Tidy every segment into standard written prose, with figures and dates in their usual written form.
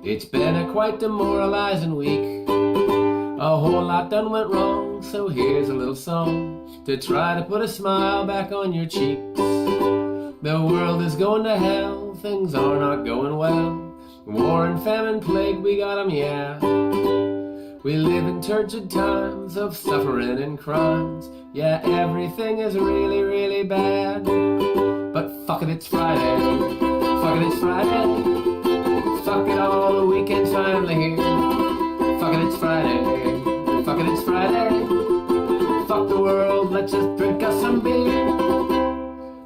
It's been a quite demoralizing week. A whole lot done went wrong, so here's a little song to try to put a smile back on your cheeks. The world is going to hell, things are not going well. War and famine, plague, we got 'em, yeah. We live in turgid times of suffering and crimes. Yeah, everything is really, really bad. But fuck it, it's Friday. Fuck it, it's Friday. Fuck it all, the weekend's finally here. Fuck it, it's Friday. Fuck it, it's Friday. Fuck the world, let's just drink us some beer.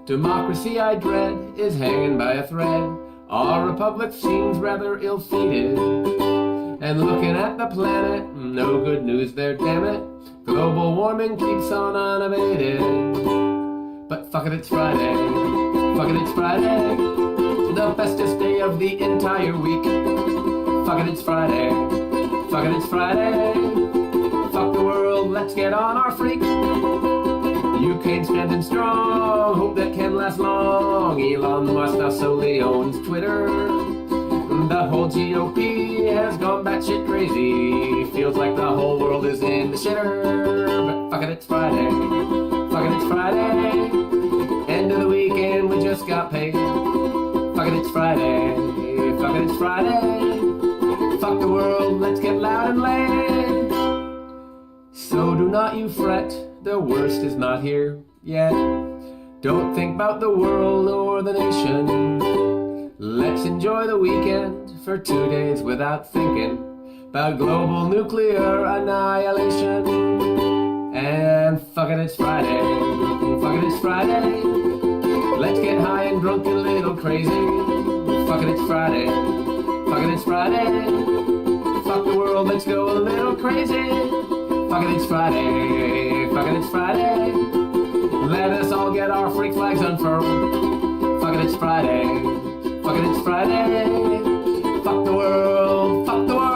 Democracy I dread is hanging by a thread. Our republic seems rather ill-fated. And looking at the planet, no good news there, damn it. Global warming keeps on unabated. But fuck it, it's Friday. Fuck it, it's Friday. The bestest day of the entire week. Fuck it, it's Friday. Fuck it, it's Friday. Fuck the world, let's get on our freak. Ukraine standing strong, hope that can last long. Elon Musk now solely owns Twitter. The whole GOP has gone batshit crazy. Feels like the whole world is in the shitter. But fuck it, it's Friday. Fuck it, it's Friday. End of the weekend, we just got paid. Fuck it, it's Friday. Fuck it, it's Friday. Fuck the world, let's get loud and laid. So do not you fret, the worst is not here yet. Don't think about the world or the nation. Let's enjoy the weekend for 2 days without thinking about global nuclear annihilation. And fuck it, it's Friday. Fuck it, it's Friday. Let's get high and drunk and a little crazy. Fuck it, it's Friday. Fuck it, it's Friday. Fuck the world, let's go a little crazy. Fuck it, it's Friday. Fuck it, it's Friday. Let us all get our freak flags unfurled. Fuck it, it's Friday. Fuck it, it's Friday. Fuck the world. Fuck the world.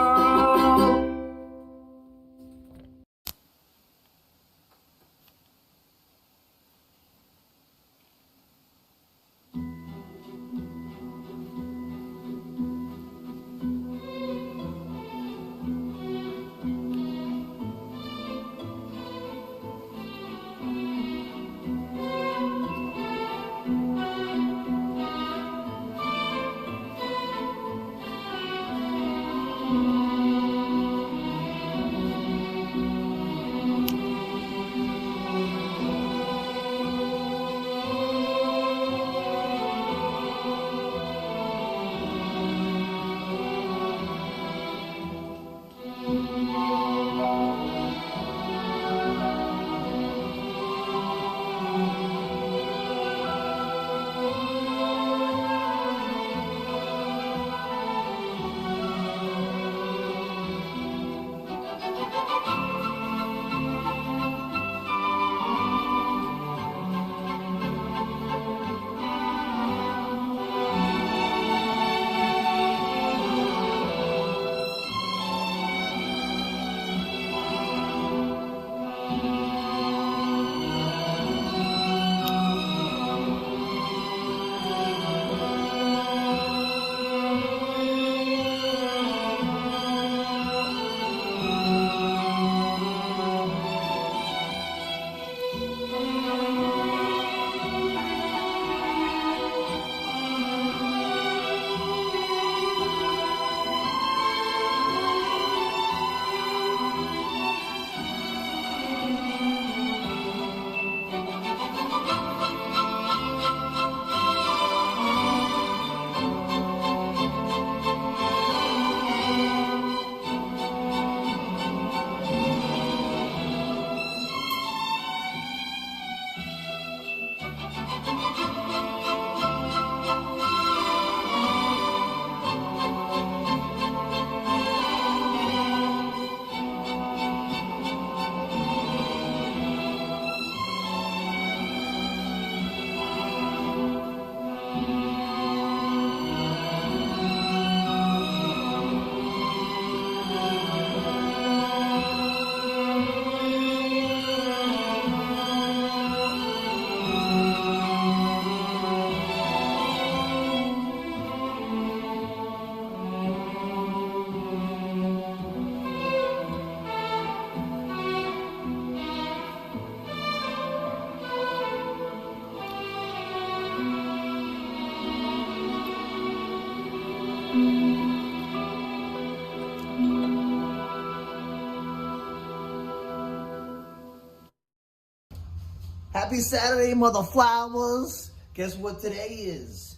Happy Saturday, mother flowers. Guess what today is?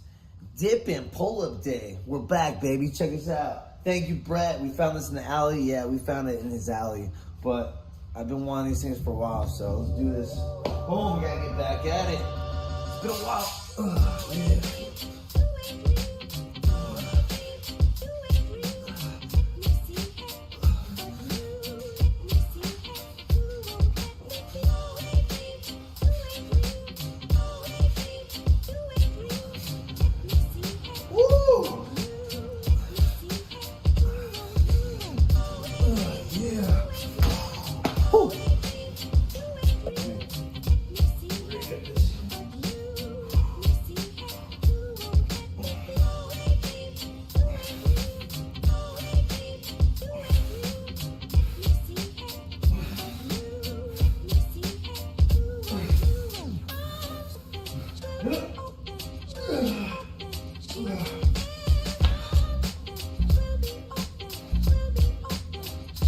Dip and pull-up day. We're back, baby. Check us out. Thank you, Brett. We found this in the alley. Yeah, we found it in his alley. But I've been wanting these things for a while, so let's do this. Boom, we gotta get back at it. It's been a while. Ugh, man.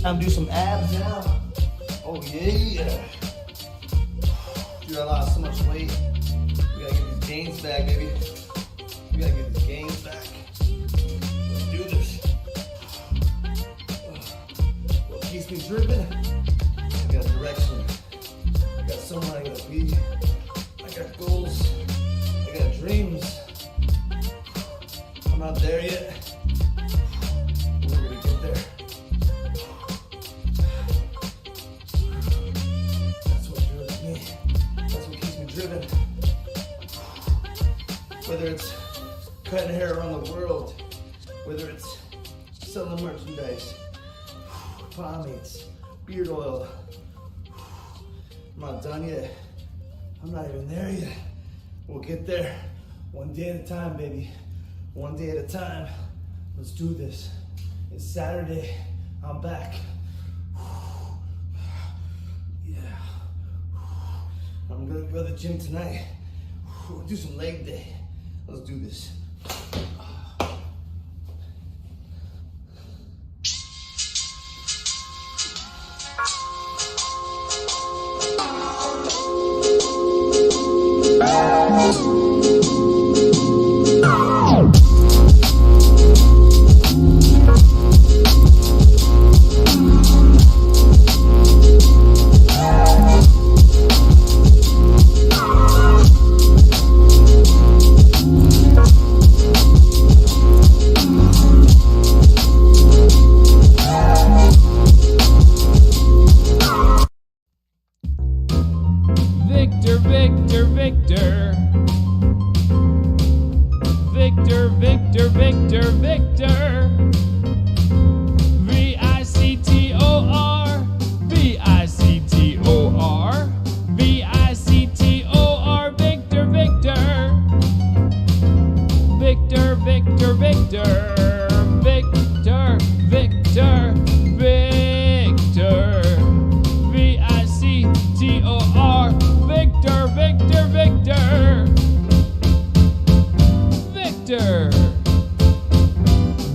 Time to do some abs now. Oh yeah. Dude, I lost so much weight. We gotta get these gains back, baby. We gotta get these gains back. Let's do this. What keeps me driven? I got direction. I got somewhere I gotta be. I got goals. I got dreams. I'm not there yet. We're gonna get there. Driven. Whether it's cutting hair around the world, whether it's selling merchandise, pomades, beard oil. I'm not done yet. I'm not even there yet. We'll get there one day at a time, baby. One day at a time. Let's do this. It's Saturday. I'm back. I'm gonna go to the gym tonight. We'll do some leg day. Let's do this.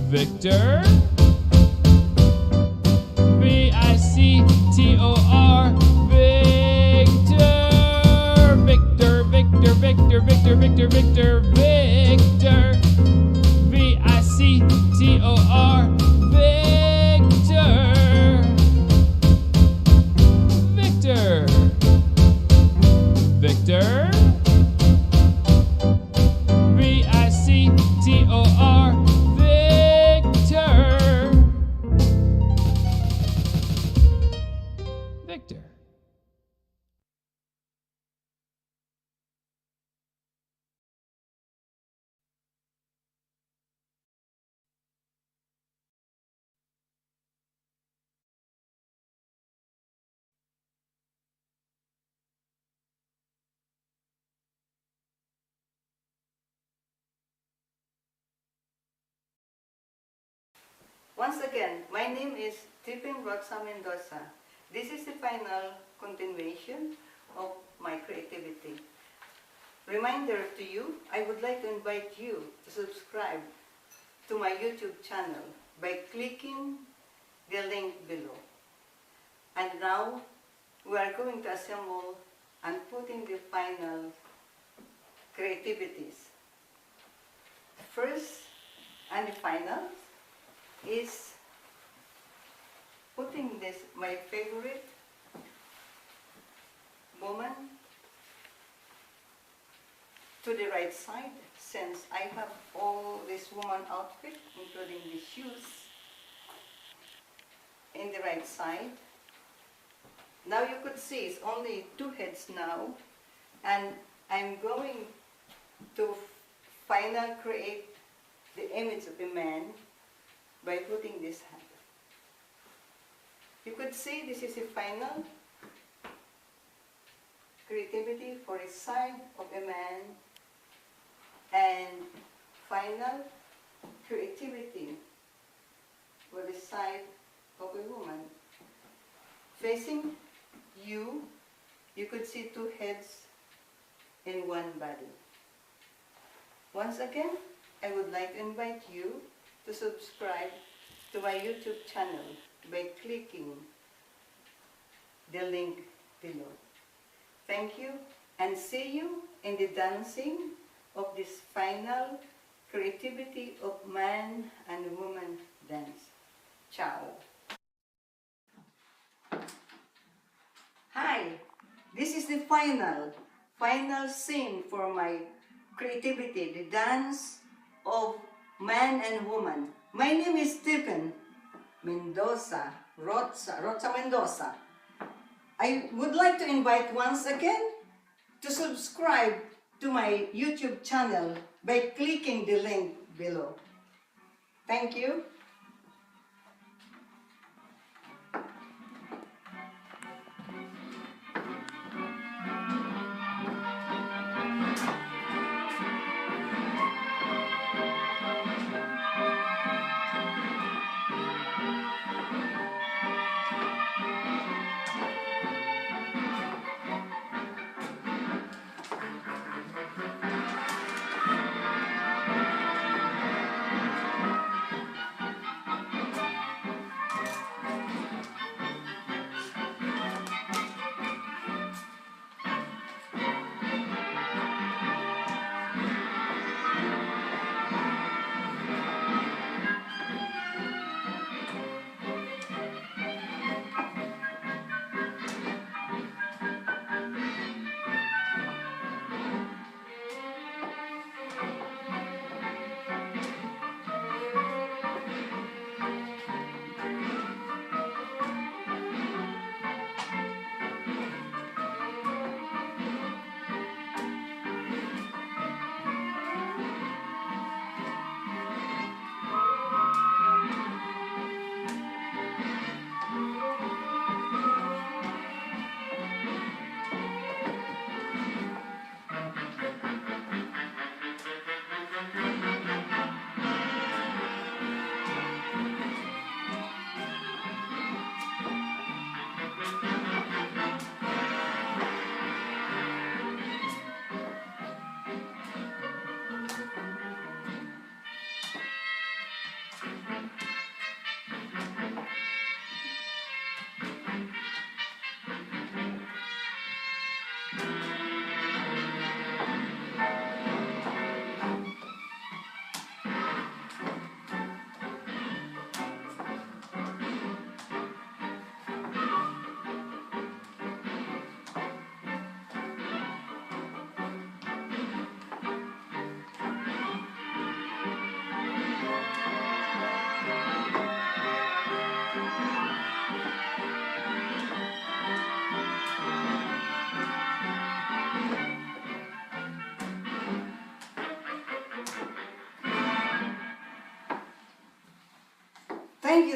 Victor. V-I-C-T-O-R. Victor. Victor, Victor, Victor, Victor, Victor, Victor, Victor. V-I-C-T-O-R. Victor. Victor. Victor. V-I-C-T-O-R. Victor. Once again, my name is Tipin Roxa Mendoza. This is the final continuation of my creativity. Reminder to you, I would like to invite you to subscribe to my YouTube channel by clicking the link below. And now, we are going to assemble and putting the final creativities. First and the final is putting this, my favorite woman, to the right side, since I have all this woman outfit, including the shoes, in the right side. Now you could see it's only two heads now, and I'm going to final create the image of a man by putting this hat. You could see this is a final creativity for a side of a man and final creativity for the side of a woman. Facing you, you could see two heads in one body. Once again, I would like to invite you to subscribe to my YouTube channel by clicking the link below. Thank you, and see you in the dancing of this final creativity of man and woman dance. Ciao. Hi, this is the final scene for my creativity, the dance of man and woman. My name is Stephen Mendoza, Rosa Mendoza. I would like to invite once again to subscribe to my YouTube channel by clicking the link below. Thank you.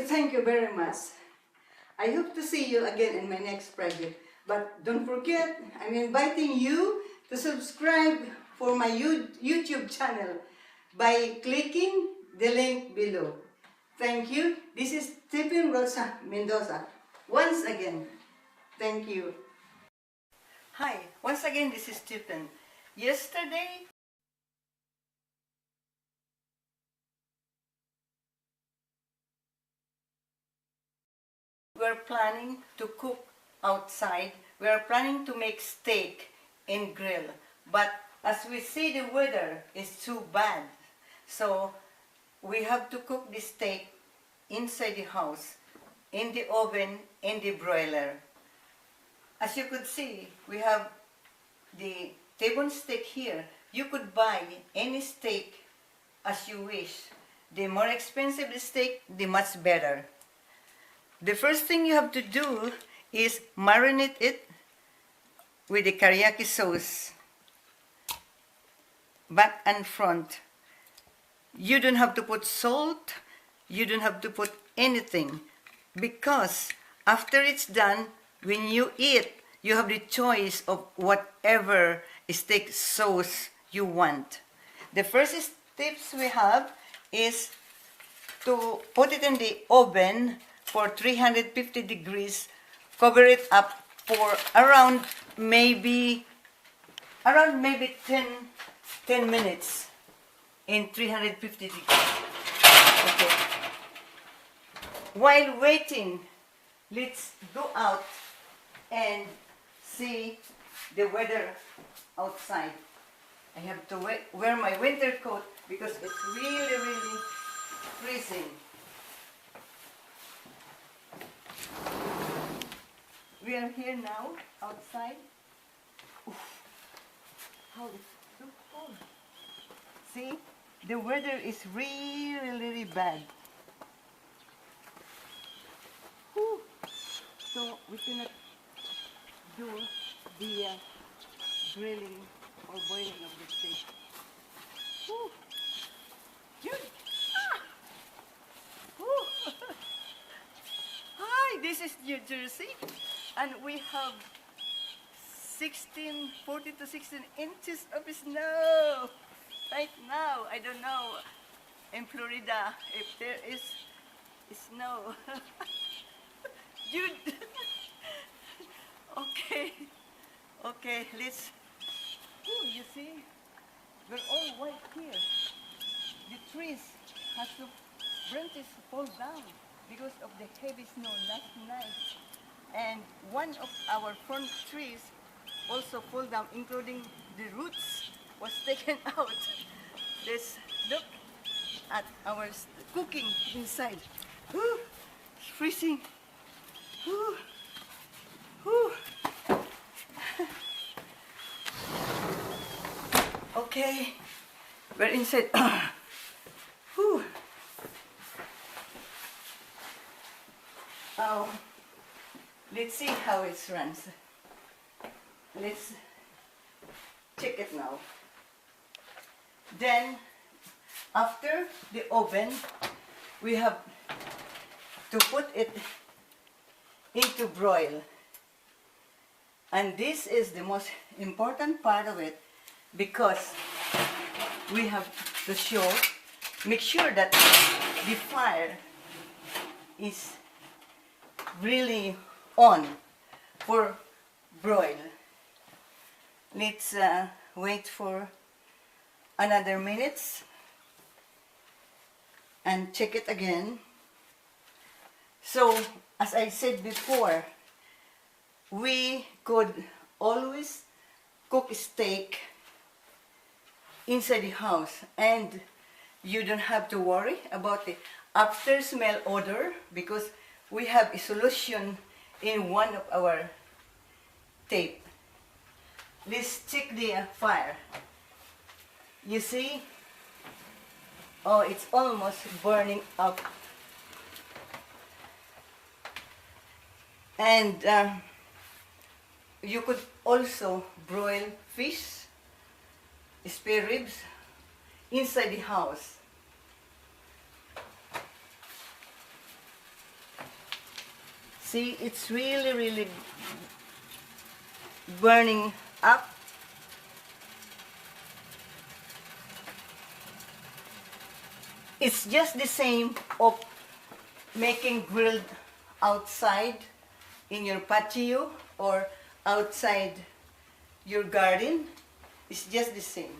Thank you very much. I hope to see you again in my next project. But don't forget, I'm inviting you to subscribe for my YouTube channel by clicking the link below. Thank you. This is Stephen Rosa Mendoza. Once again, thank you. Hi, once again, this is Stephen. Yesterday, we were planning to cook outside we are planning to make steak and grill. But as we see, the weather is too bad. So we have to cook the steak inside the house, in the oven, in the broiler. As you could see, we have the T-bone steak here. You could buy any steak as you wish. The more expensive the steak, the much better. The first thing you have to do is marinate it with the teriyaki sauce, back and front. You don't have to put salt, you don't have to put anything, because after it's done, when you eat, you have the choice of whatever steak sauce you want. The first tips we have is to put it in the oven for 350 degrees, cover it up for around maybe 10 minutes in 350 degrees. Okay. While waiting, let's go out and see the weather outside. I have to wear my winter coat because it's really, really freezing. We are here now, outside. Oof. How it's so cold. See, the weather is really, really bad. Whew. So we cannot do the grilling or boiling of the steak. Whew. Jude. Ah. Whew. Hi, this is New Jersey, and we have 14 to 16 inches of snow right now. I don't know in Florida if there is snow. Jude. Okay, let's. Oh, you see, we're all white here. The trees has to branches fall down because of the heavy snow last night, and one of our front trees also fall down, including the roots was taken out. Let's look at our cooking inside. Whew, it's freezing. Whew. Whew. Okay, we're inside. Whew. Let's see how it runs. Let's check it now. Then, after the oven, we have to put it into broil. And this is the most important part of it, because we have to make sure that the fire is really on for broil. Let's wait for another minutes and check it again. So, as I said before, we could always cook steak inside the house, and you don't have to worry about the after smell odor, because we have a solution in one of our tape. Let's check the fire. You see? Oh, it's almost burning up. And you could also broil fish, spare ribs, inside the house. See, it's really, really burning up. It's just the same of making grilled outside in your patio or outside your garden. It's just the same.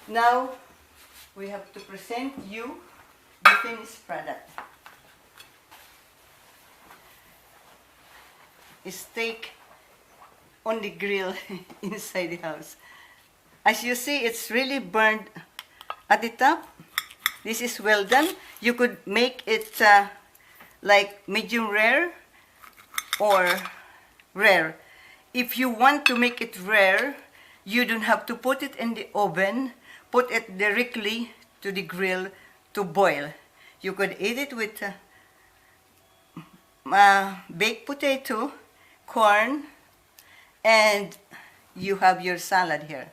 Now we have to present you the finished product. Steak on the grill inside the house. As you see, it's really burned at the top. This is well done. You could make it like medium rare or rare. If you want to make it rare, you don't have to put it in the oven. Put it directly to the grill to boil. You could eat it with baked potato, corn, and you have your salad here.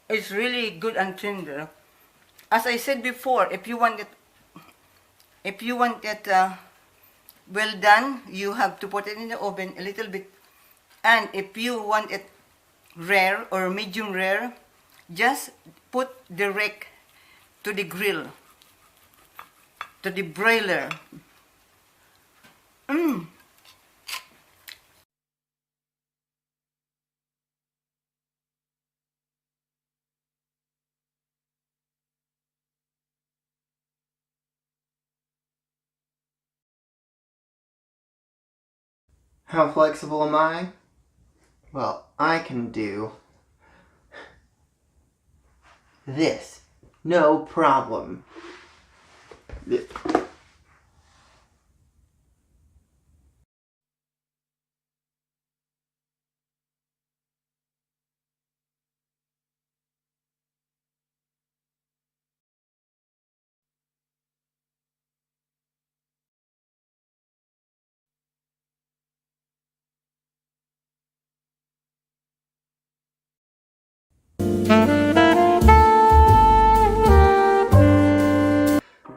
It's really good and tender. As I said before, if you want it well done, you have to put it in the oven a little bit. And if you want it rare or medium rare, just put direct to the grill, to the broiler. How flexible am I? Well, I can do this. No problem.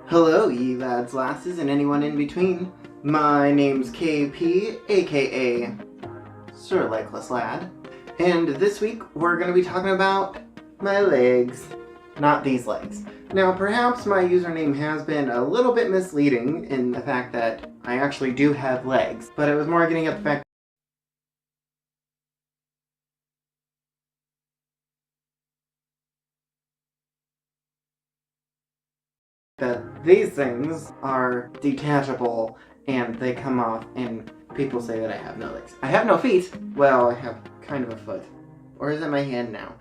Hello, ye lads, lasses, and anyone in between. My name's KP, aka Sir Legless Lad, and this week we're going to be talking about my legs. Not these legs. Now, perhaps my username has been a little bit misleading in the fact that I actually do have legs, but it was more getting at the fact that these things are detachable and they come off and people say that I have no legs. I have no feet. Well, I have kind of a foot. Or is it my hand now?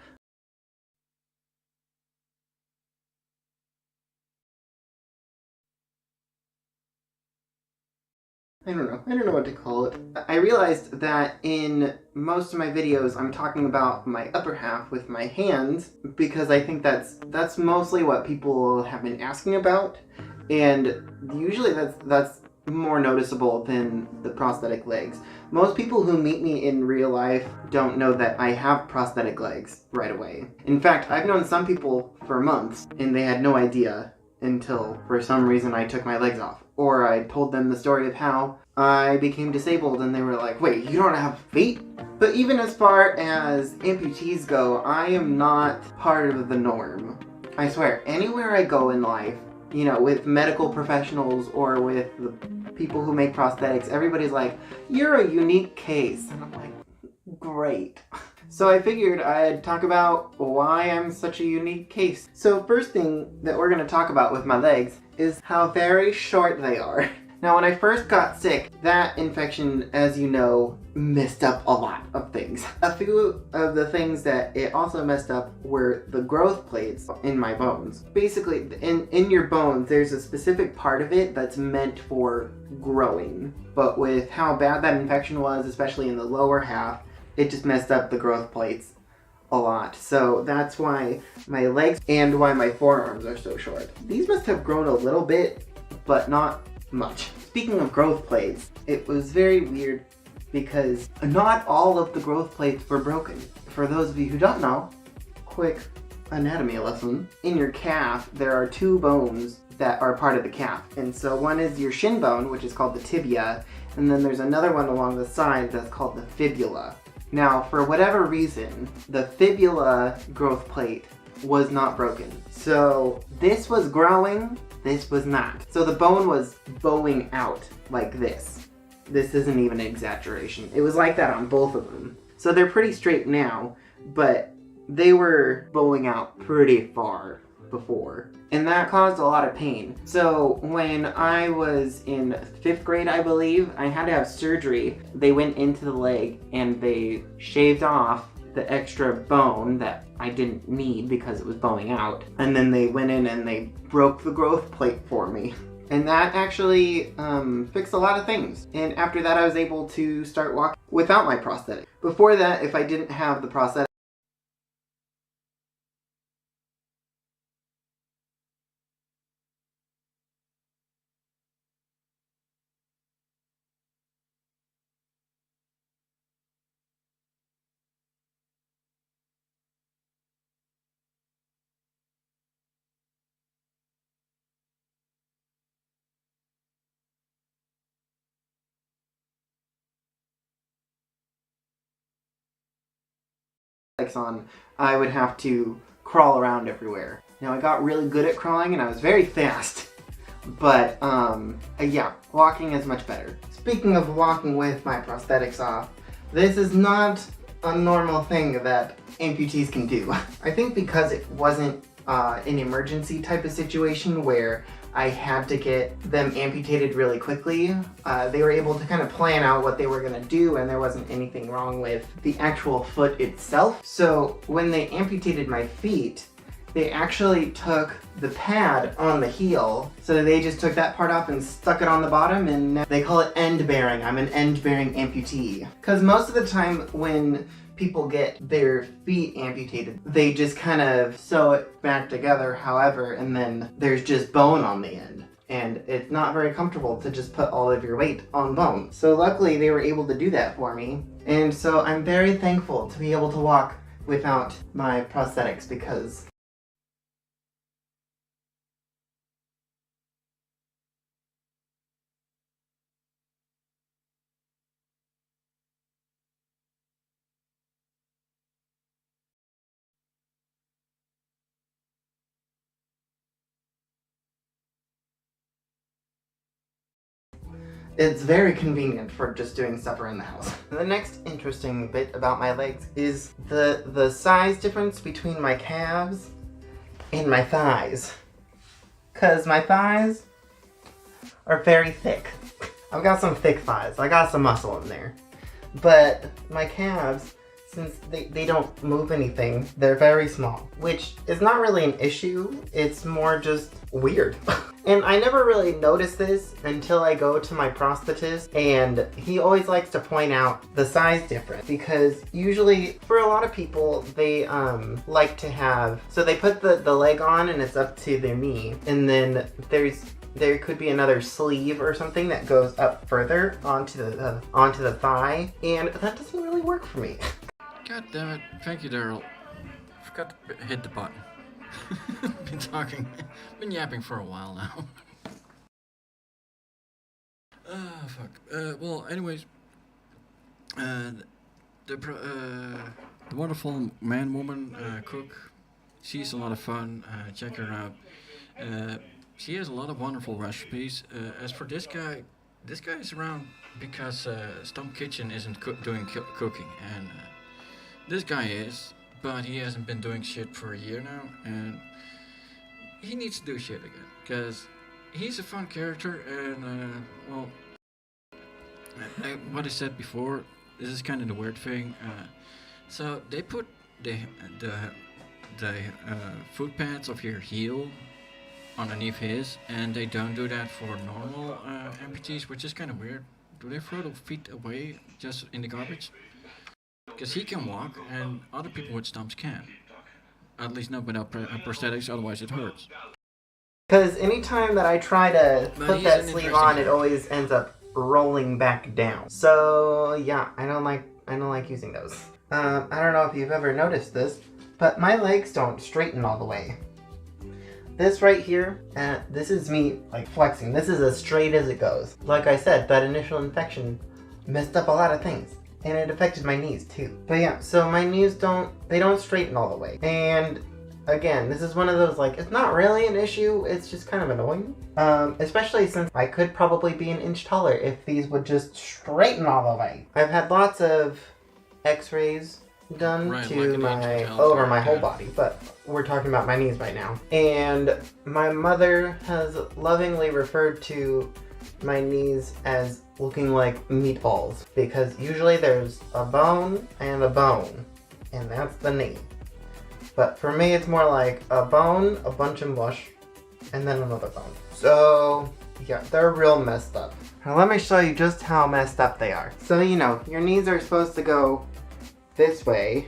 I don't know what to call it. I realized that in most of my videos I'm talking about my upper half with my hands because I think that's mostly what people have been asking about, and usually that's more noticeable than the prosthetic legs. Most people who meet me in real life don't know that I have prosthetic legs right away. In fact, I've known some people for months and they had no idea until for some reason I took my legs off. Or I told them the story of how I became disabled and they were like, wait, you don't have feet? But even as far as amputees go, I am not part of the norm. I swear, anywhere I go in life, you know, with medical professionals or with the people who make prosthetics, everybody's like, you're a unique case. And I'm like, great. So I figured I'd talk about why I'm such a unique case. So first thing that we're going to talk about with my legs is how very short they are. Now when I first got sick, that infection, as you know, messed up a lot of things. A few of the things that it also messed up were the growth plates in my bones. Basically, in your bones, there's a specific part of it that's meant for growing. But with how bad that infection was, especially in the lower half, it just messed up the growth plates a lot. So that's why my legs and why my forearms are so short. These must have grown a little bit, but not much. Speaking of growth plates, it was very weird because not all of the growth plates were broken. For those of you who don't know, quick anatomy lesson. In your calf, there are two bones that are part of the calf. And so one is your shin bone, which is called the tibia, and then there's another one along the side that's called the fibula. Now, for whatever reason, the fibula growth plate was not broken. So this was growing, this was not. So the bone was bowing out like this. This isn't even an exaggeration. It was like that on both of them. So they're pretty straight now, but they were bowing out pretty far. work before, and that caused a lot of pain. So when I was in 5th grade, I believe, I had to have surgery. They went into the leg and they shaved off the extra bone that I didn't need because it was bowing out. And then they went in and they broke the growth plate for me. And that actually fixed a lot of things. And after that, I was able to start walking without my prosthetic. Before that, if I didn't have the prosthetic, on, I would have to crawl around everywhere. Now I got really good at crawling and I was very fast, but yeah, walking is much better. Speaking of walking with my prosthetics off, this is not a normal thing that amputees can do. I think because it wasn't an emergency type of situation where I had to get them amputated really quickly, they were able to kind of plan out what they were going to do, and there wasn't anything wrong with the actual foot itself. So when they amputated my feet, they actually took the pad on the heel, so they just took that part off and stuck it on the bottom, and they call it end bearing. I'm an end bearing amputee. Because most of the time when people get their feet amputated, they just kind of sew it back together, however, and then there's just bone on the end. And it's not very comfortable to just put all of your weight on bone. So luckily they were able to do that for me. And so I'm very thankful to be able to walk without my prosthetics because it's very convenient for just doing stuff around the house. The next interesting bit about my legs is the size difference between my calves and my thighs. Cause my thighs are very thick. I've got some thick thighs. I got some muscle in there. But my calves, since they don't move anything, they're very small. Which is not really an issue, it's more just weird. And I never really noticed this until I go to my prosthetist, and he always likes to point out the size difference because usually for a lot of people they like to have, so they put the leg on and it's up to their knee, and then there could be another sleeve or something that goes up further onto the thigh, and that doesn't really work for me. God damn it. Thank you, Daryl. Forgot to hit the button. Been yapping for a while now. Fuck. Well, anyways, the wonderful man-woman cook, she's a lot of fun. Check her out. She has a lot of wonderful recipes. As for this guy is around because Stump Kitchen isn't doing cooking, and this guy is, but he hasn't been doing shit for a year now, and he needs to do shit again, because he's a fun character, and, well, what I said before, this is kind of the weird thing, so they put the foot pads of your heel underneath his, and they don't do that for normal amputees, which is kind of weird. Do they throw the feet away just in the garbage? Because he can walk, and other people with stumps can't. At least not without prosthetics, otherwise it hurts. Because anytime that I try to put that sleeve on, it always ends up rolling back down. So yeah, I don't like using those. I don't know if you've ever noticed this, but my legs don't straighten all the way. This right here, this is me like flexing. This is as straight as it goes. Like I said, that initial infection messed up a lot of things. And it affected my knees too. But yeah, so my knees don't straighten all the way. And again, this is one of those, like, it's not really an issue, it's just kind of annoying. Especially since I could probably be an inch taller if these would just straighten all the way. I've had lots of x-rays done Right, to like an my angel health over care, my whole yeah. body, but we're talking about my knees right now. And my mother has lovingly referred to my knees as looking like meatballs because usually there's a bone, and that's the knee. But for me, it's more like a bone, a bunch of mush, and then another bone. So yeah, they're real messed up. Now let me show you just how messed up they are. So you know, your knees are supposed to go this way,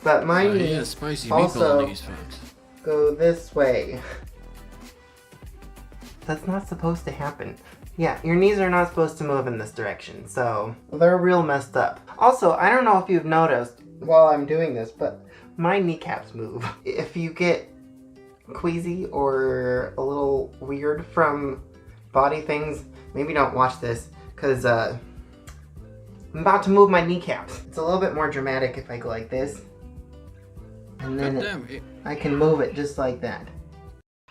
but my Yeah, knees spicy also meatball knees, folks. go this way. That's not supposed to happen. Yeah, your knees are not supposed to move in this direction, so they're real messed up. Also, I don't know if you've noticed while I'm doing this, but my kneecaps move. If you get queasy or a little weird from body things, maybe don't watch this, because I'm about to move my kneecaps. It's a little bit more dramatic if I go like this, and God then damn it. I can move it just like that.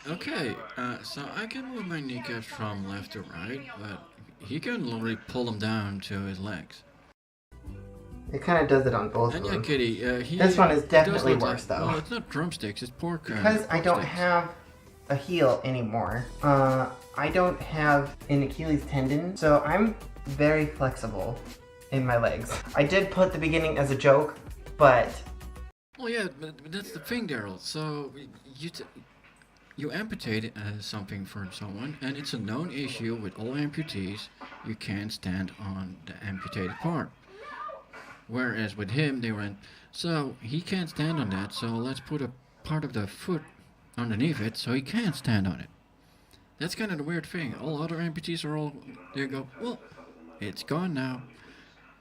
Okay, so I can move my kneecaps from left to right, but he can literally pull them down to his legs. It kind of does it on both And of yeah, them. Kitty, This one is it does definitely look worse, though. Well, it's not drumsticks, it's pork. Because I don't sticks. have a heel anymore. I don't have an Achilles tendon, so I'm very flexible in my legs. I did put the beginning as a joke, but Well, yeah, but that's the thing, Daryl. So you amputate something for someone, and it's a known issue with all amputees. You can't stand on the amputated part. Whereas with him, they went, so he can't stand on that, so let's put a part of the foot underneath it so he can't stand on it. That's kind of the weird thing. All other amputees are all, they go, well, it's gone now.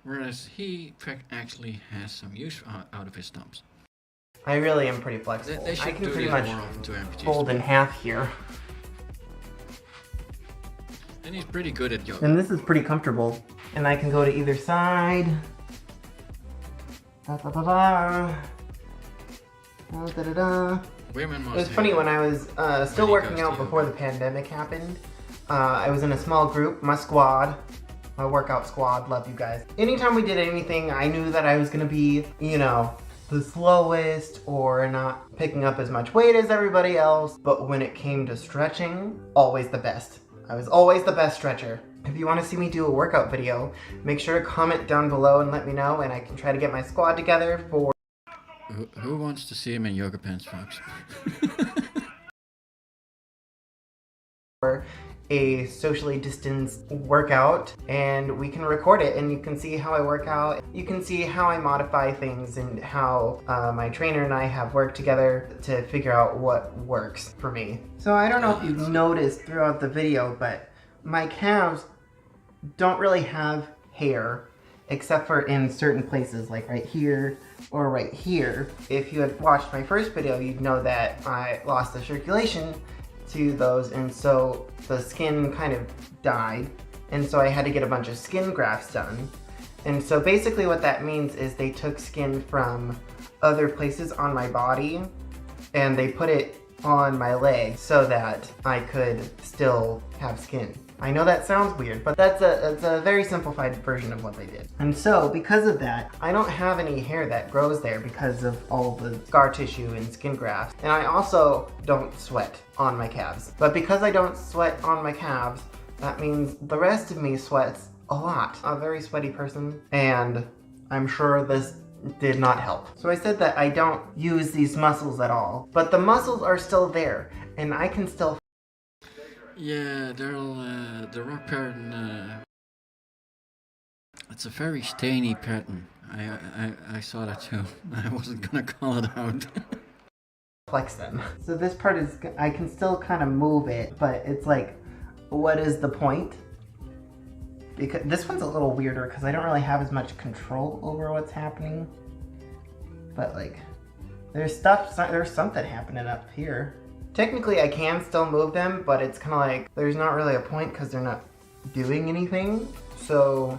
Whereas he actually has some use out of his thumbs. I really am pretty flexible. They I should can do pretty this much more often to amputees. fold in half here. And he's pretty good at yoga. And this is pretty comfortable. And I can go to either side. Da, da, da, da. Da, da, da, da. Women must It was funny have- when I was still When he working goes out to before yoga. the pandemic happened. I was in a small group, my squad, my workout squad. Love you guys. Anytime we did anything, I knew that I was gonna be, you know, the slowest or not picking up as much weight as everybody else. But when it came to stretching, always the best. I was always the best stretcher. If you want to see me do a workout video, make sure to comment down below and let me know, and I can try to get my squad together for Who wants to see him in yoga pants, folks? a socially distanced workout, and we can record it and you can see how I work out. You can see how I modify things and how my trainer and I have worked together to figure out what works for me. So I don't know if you've noticed throughout the video, but my calves don't really have hair except for in certain places like right here or right here. If you had watched my first video, you'd know that I lost the circulation to those, and so the skin kind of died, and so I had to get a bunch of skin grafts done. And so basically what that means is they took skin from other places on my body and they put it on my legs so that I could still have skin. I know that sounds weird, but that's a very simplified version of what they did. And so because of that, I don't have any hair that grows there because of all the scar tissue and skin grafts. And I also don't sweat on my calves. But because I don't sweat on my calves, that means the rest of me sweats a lot. I'm a very sweaty person, and I'm sure this did not help. So I said that I don't use these muscles at all, but the muscles are still there, and I can still. Yeah, Daryl, the rock pattern, it's a very stainy pattern. I saw that too. I wasn't gonna call it out. Flex them. So this part is, I can still kind of move it, but it's like, what is the point? Because this one's a little weirder because I don't really have as much control over what's happening. But like, there's something happening up here. Technically I can still move them, but it's kind of like, there's not really a point because they're not doing anything. So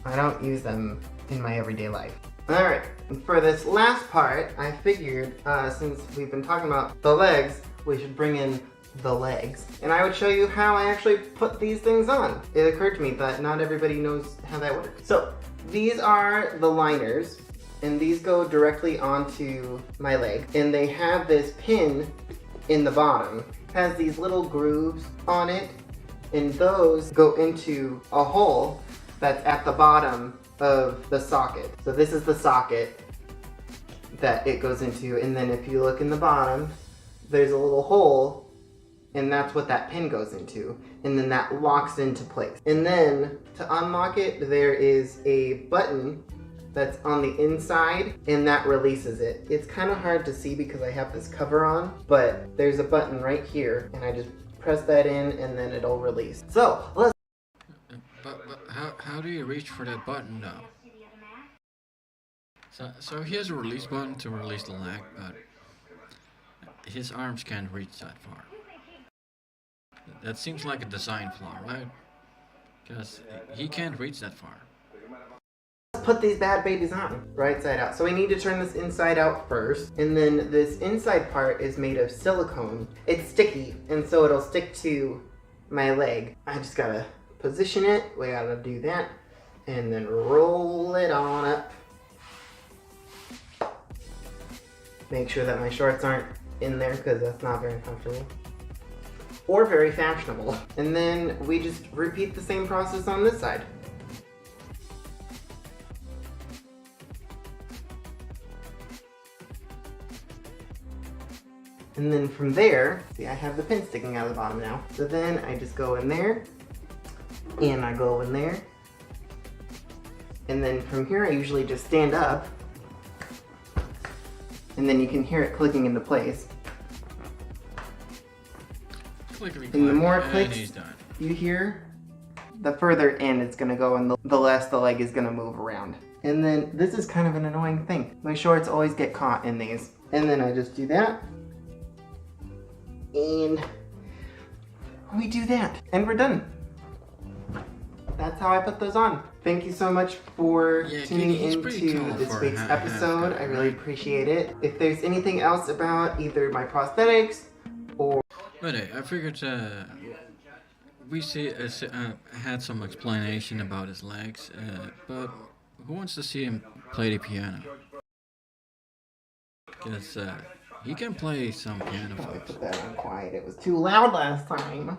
I don't use them in my everyday life. Alright, for this last part, I figured, since we've been talking about the legs, we should bring in the legs. And I would show you how I actually put these things on. It occurred to me that not everybody knows how that works. So, these are the liners and these go directly onto my leg. And they have this pin in the bottom. It has these little grooves on it, and those go into a hole that's at the bottom of the socket. So this is the socket that it goes into, and then if you look in the bottom, there's a little hole, and that's what that pin goes into, and then that locks into place. And then to unlock it, there is a button that's on the inside, and that releases it. It's kind of hard to see because I have this cover on, but there's a button right here, and I just press that in, and then it'll release. So let's. But how do you reach for that button though? So he has a release button to release the leg, but his arms can't reach that far. That seems like a design flaw, right? Because he can't reach that far. Put these bad babies on right side out. So we need to turn this inside out first, and then this inside part is made of silicone. It's sticky, and so it'll stick to my leg. I just gotta position it. We gotta do that, and then roll it on up. Make sure that my shorts aren't in there because that's not very comfortable or very fashionable. And then we just repeat the same process on this side. And then from there, see, I have the pin sticking out of the bottom now. So then I just go in there, and I go in there. And then from here, I usually just stand up, and then you can hear it clicking into place. Clickety And the more and clicks he's done. you hear, the further in it's gonna go, and the less the leg is gonna move around. And then this is kind of an annoying thing. My shorts always get caught in these. And then I just do that. And we do that, and we're done. That's how I put those on. Thank you so much for tuning he's pretty into tall this for a week's half episode. guy, I really right? appreciate it. If there's anything else about either my prosthetics or... But hey, I figured we had some explanation about his legs, but who wants to see him play the piano? Because he can play some piano, I folks. put that on quiet. It was too loud last time.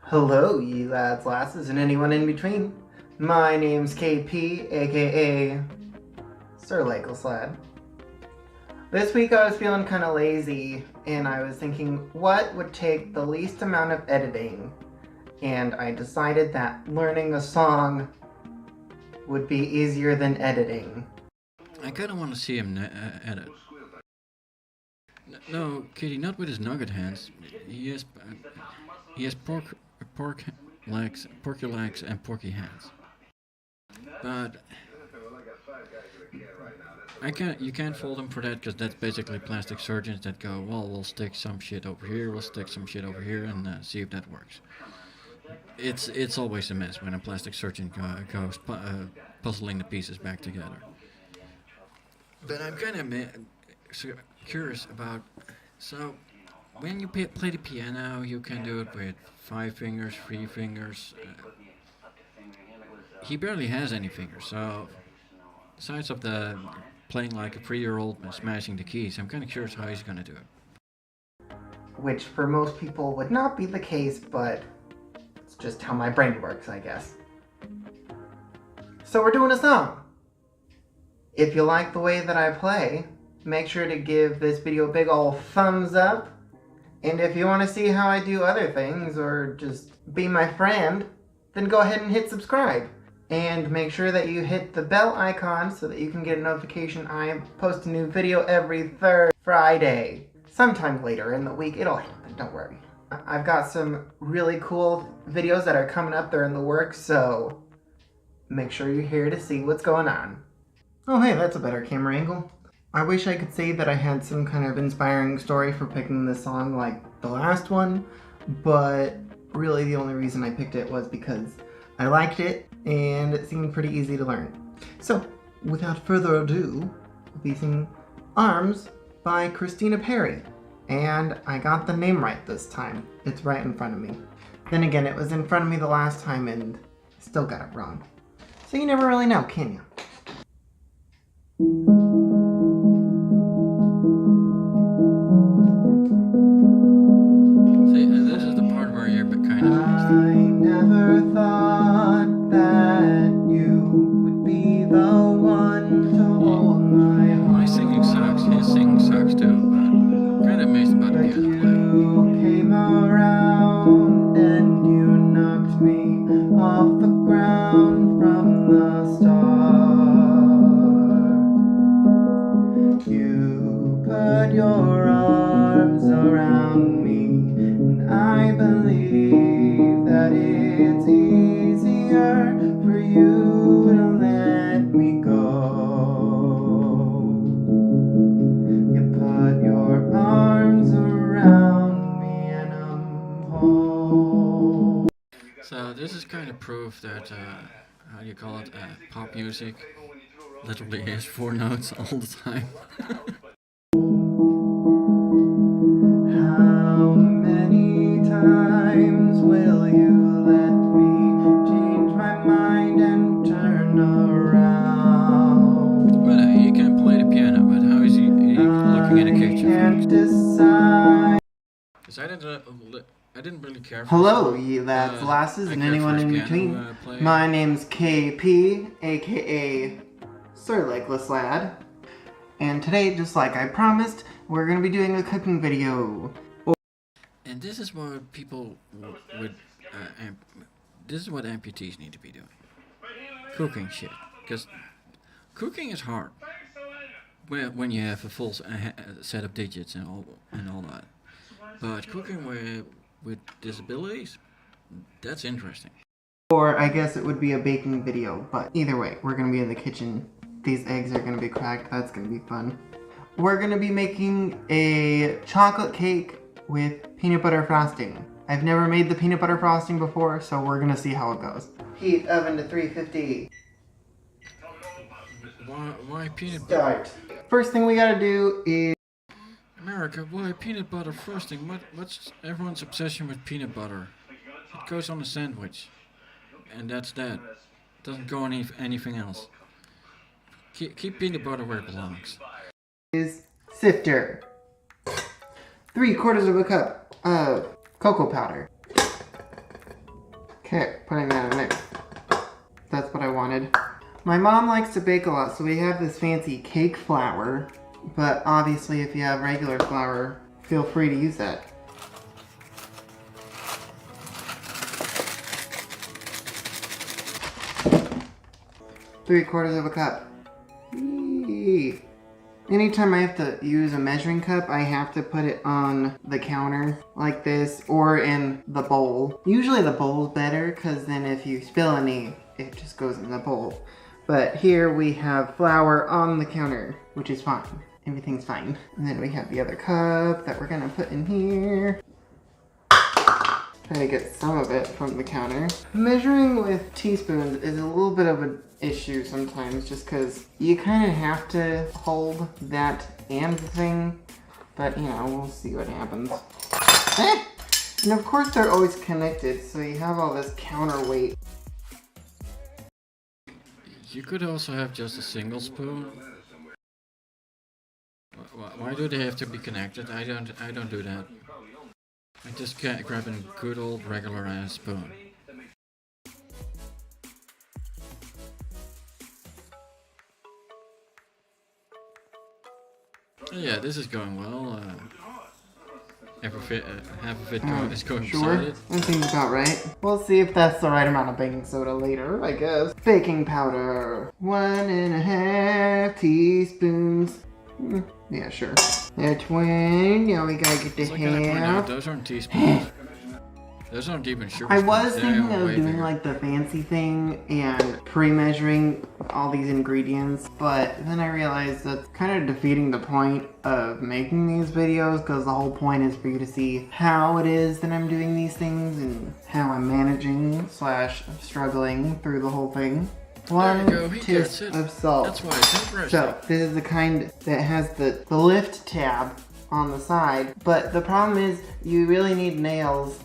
Hello, ye lads, lasses, and anyone in between. My name's KP, aka Sir Lakelslad. This week I was feeling kind of lazy, and I was thinking what would take the least amount of editing, and I decided that learning a song would be easier than editing. I kind of want to see him edit. No, Kitty, not with his nugget hands. He has porky legs, and porky hands. But you can't fault him for that, because that's basically plastic surgeons that go, well, we'll stick some shit over here, we'll stick some shit over here, and see if that works. It's always a mess when a plastic surgeon goes puzzling the pieces back together. But I'm kind of curious about, so when you play the piano, you can do it with 5 fingers, 3 fingers. He barely has any fingers, so besides of the playing like a 3-year-old and smashing the keys, I'm kind of curious how he's going to do it. Which for most people would not be the case, but it's just how my brain works, I guess. So we're doing a song. If you like the way that I play, make sure to give this video a big ol' thumbs up. And if you want to see how I do other things, or just be my friend, then go ahead and hit subscribe. And make sure that you hit the bell icon so that you can get a notification I post a new video every third Friday. Sometime later in the week, it'll happen, don't worry. I've got some really cool videos that are coming up, they're in the works, so make sure you're here to see what's going on. Oh hey, that's a better camera angle. I wish I could say that I had some kind of inspiring story for picking this song like the last one, but really the only reason I picked it was because I liked it and it seemed pretty easy to learn. So, without further ado, we'll be singing Arms by Christina Perri. And I got the name right this time. It's right in front of me. Then again, it was in front of me the last time and I still got it wrong. So you never really know, can you? See, this is the part where you're kind of amazed. I never thought that you would be the one to hold my heart. My singing sucks, his singing sucks too, but kind of amazed about the But piano you playing. came around and you knocked me off the ground from the start. You put your arms around me, and I believe that it's easier for you to let me go. You put your arms around me and I'm home. So this is kind of proof that, how do you call it, pop music literally is 4 notes all the time. How many times will you let me change my mind and turn around? But he can play the piano, but how is he looking in the I kitchen? can't decide. Because I didn't really care for Hello, this song. you lads, lasses, I and cared anyone for his in piano, between. playing. My name's KP, aka Sir Legless Lad. And today, just like I promised, we're gonna be doing a cooking video. And this is what people with this is what amputees need to be doing. Cooking shit. Because cooking is hard. When you have a full set of digits and all that. But cooking with disabilities, that's interesting. Or I guess it would be a baking video, but either way, we're gonna be in the kitchen. These eggs are gonna be cracked, that's gonna be fun. We're gonna be making a chocolate cake with peanut butter frosting. I've never made the peanut butter frosting before, so we're gonna see how it goes. Heat oven to 350. Why peanut butter? Start. First thing we gotta do is America, why peanut butter frosting? What's everyone's obsession with peanut butter? It goes on a sandwich. And that's that. Doesn't go on anything else. Keep peanut butter where it belongs. sifter. 3/4 of a cup of cocoa powder. Okay, putting that in there. That's what I wanted. My mom likes to bake a lot, so we have this fancy cake flour. But obviously, if you have regular flour, feel free to use that. Three-quarters of a cup. Yee. Anytime I have to use a measuring cup, I have to put it on the counter like this or in the bowl. Usually the bowl's better because then if you spill any, it just goes in the bowl. But here we have flour on the counter, which is fine. Everything's fine. And then we have the other cup that we're gonna put in here. Try to get some of it from the counter. Measuring with teaspoons is a little bit of an issue sometimes just because you kind of have to hold that and the thing. But, you know, we'll see what happens. And of course they're always connected, so you have all this counterweight. You could also have just a single spoon. Why do they have to be connected? I don't do that. I just grab a good old regular ass spoon. Yeah, this is going well. Half of it is going Sure, inside it. that seems about right. We'll see if that's the right amount of baking soda later, I guess. Baking powder, 1.5 teaspoons. Yeah, sure. That's one. Now we gotta get the So I gotta point out, half. those aren't teaspoons. Those aren't even sugar I spoons. was They're thinking of way doing bigger. like the fancy thing and pre-measuring all these ingredients, but then I realized that's kind of defeating the point of making these videos because the whole point is for you to see how it is that I'm doing these things and how I'm managing / struggling through the whole thing. There you go, he gets Teaspoon it. of salt. That's why it's interesting. So this is the kind that has the lift tab on the side, but the problem is you really need nails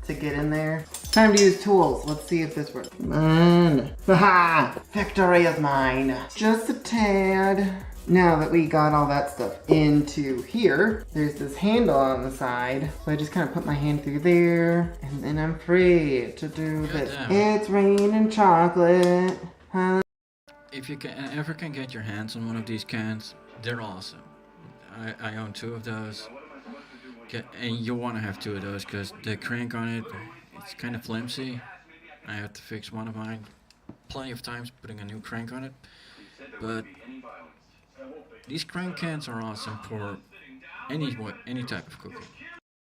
to get in there. Time to use tools. Let's see if this works. Come on. Haha! Victory is mine. Just a tad. Now that we got all that stuff into here, there's this handle on the side. So I just kind of put my hand through there, and then I'm free to do this. It's raining chocolate. Huh? If you ever can get your hands on one of these cans, they're awesome. I own 2 of those. And you'll want to have 2 of those because the crank on it, it's kind of flimsy. I have to fix one of mine plenty of times, putting a new crank on it. But these crank cans are awesome for any type of cooking.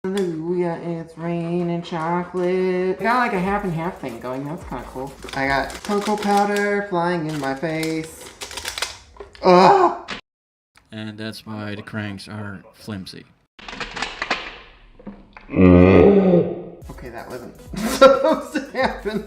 Hallelujah, it's raining chocolate. I got like a half and half thing going. That's kind of cool. I got cocoa powder flying in my face. Ugh! And that's why the cranks are flimsy. Okay, that wasn't supposed to happen.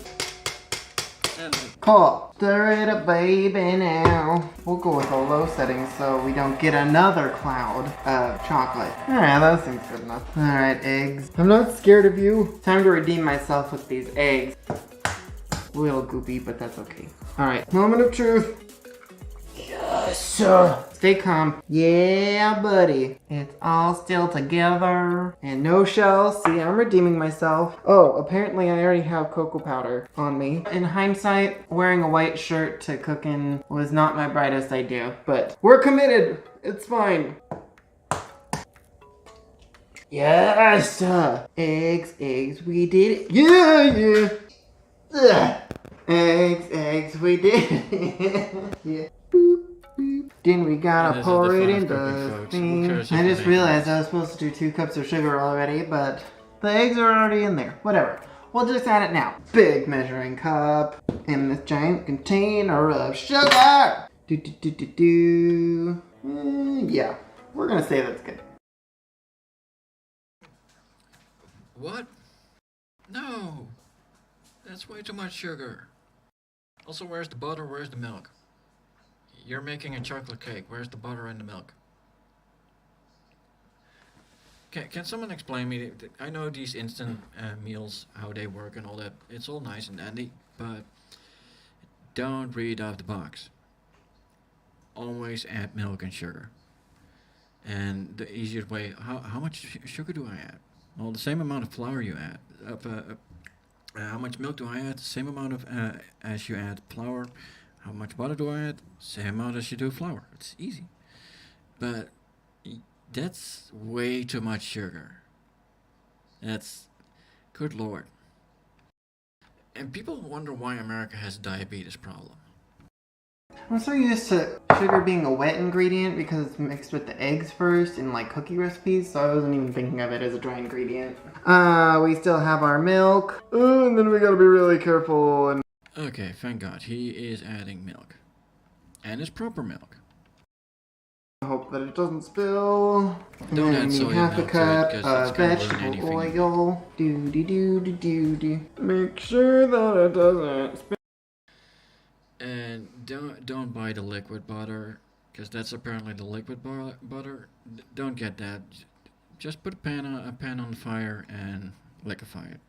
Cool. Stir it up, baby, now. We'll go with a low setting so we don't get another cloud of chocolate. Alright, that seems good enough. Alright, eggs. I'm not scared of you. Time to redeem myself with these eggs. A little goopy, but that's okay. Alright, moment of truth. Yes, sir. Stay calm. Yeah, buddy. It's all still together. And no shells. See, I'm redeeming myself. Oh, apparently I already have cocoa powder on me. In hindsight, wearing a white shirt to cooking was not my brightest idea. But we're committed. It's fine. Yes! Eggs, we did it. Yeah! Ugh. Eggs, we did it. Yeah. Boop. Then we gotta pour it in the thing. I just realized I was supposed to do 2 cups of sugar already, but the eggs are already in there. Whatever. We'll just add it now. Big measuring cup in this giant container of sugar. Yeah, we're gonna say that's good. What? No! That's way too much sugar. Also, where's the butter? Where's the milk? You're making a chocolate cake. Where's the butter and the milk? Can someone explain me? I know these instant meals, how they work and all that. It's all nice and dandy, but don't read off the box. Always add milk and sugar. And the easiest way, how much sugar do I add? Well, the same amount of flour you add. How much milk do I add? The same amount of as you add flour. How much butter do I add? Same amount as you do flour. It's easy. But that's way too much sugar. That's, good Lord. And people wonder why America has a diabetes problem. I'm so used to sugar being a wet ingredient because it's mixed with the eggs first in like cookie recipes, so I wasn't even thinking of it as a dry ingredient. We still have our milk. And then we gotta be really careful and... Okay, thank God, he is adding milk. And it's proper milk. I hope that it doesn't spill. Don't and add then soy half a milk cup to it, 'cause of it's gonna ruin vegetable anything. oil. Do. Make sure that it doesn't spill. And don't buy the liquid butter, because that's apparently the liquid butter. Don't get that. Just put a pan on the fire and liquefy it.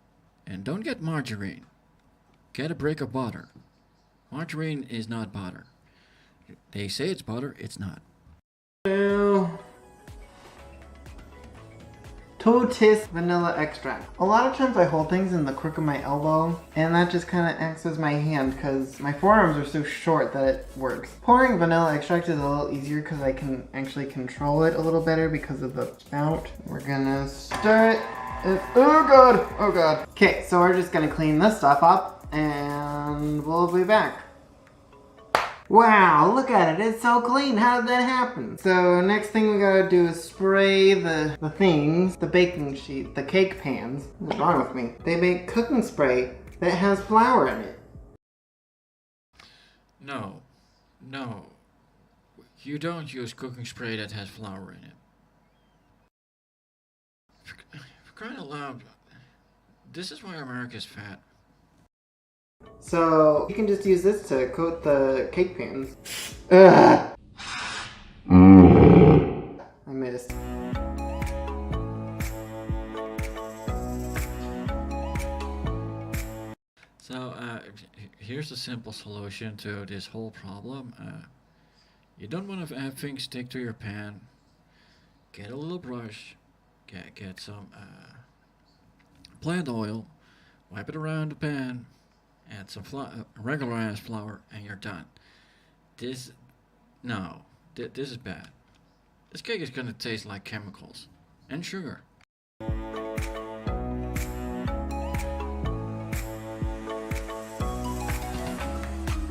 And don't get margarine. Get a brick of butter. Margarine is not butter. They say it's butter, it's not. Totis vanilla extract. A lot of times I hold things in the crook of my elbow, and that just kind of acts as my hand because my forearms are so short that it works. Pouring vanilla extract is a little easier because I can actually control it a little better because of the spout. We're gonna stir it. Oh god. Okay, so we're just gonna clean this stuff up, and we'll be back. Wow, look at it, it's so clean. How did that happen? So next thing we gotta do is spray the things, the baking sheet, the cake pans. What's wrong with me? They make cooking spray that has flour in it. No. You don't use cooking spray that has flour in it. For crying out loud, this is why America's fat. So you can just use this to coat the cake pans. Ugh. I missed. So here's the simple solution to this whole problem. You don't want to have things stick to your pan. Get a little brush, get some plant oil, wipe it around the pan, add some regular ass flour, and you're done. This is bad. This cake is gonna taste like chemicals and sugar.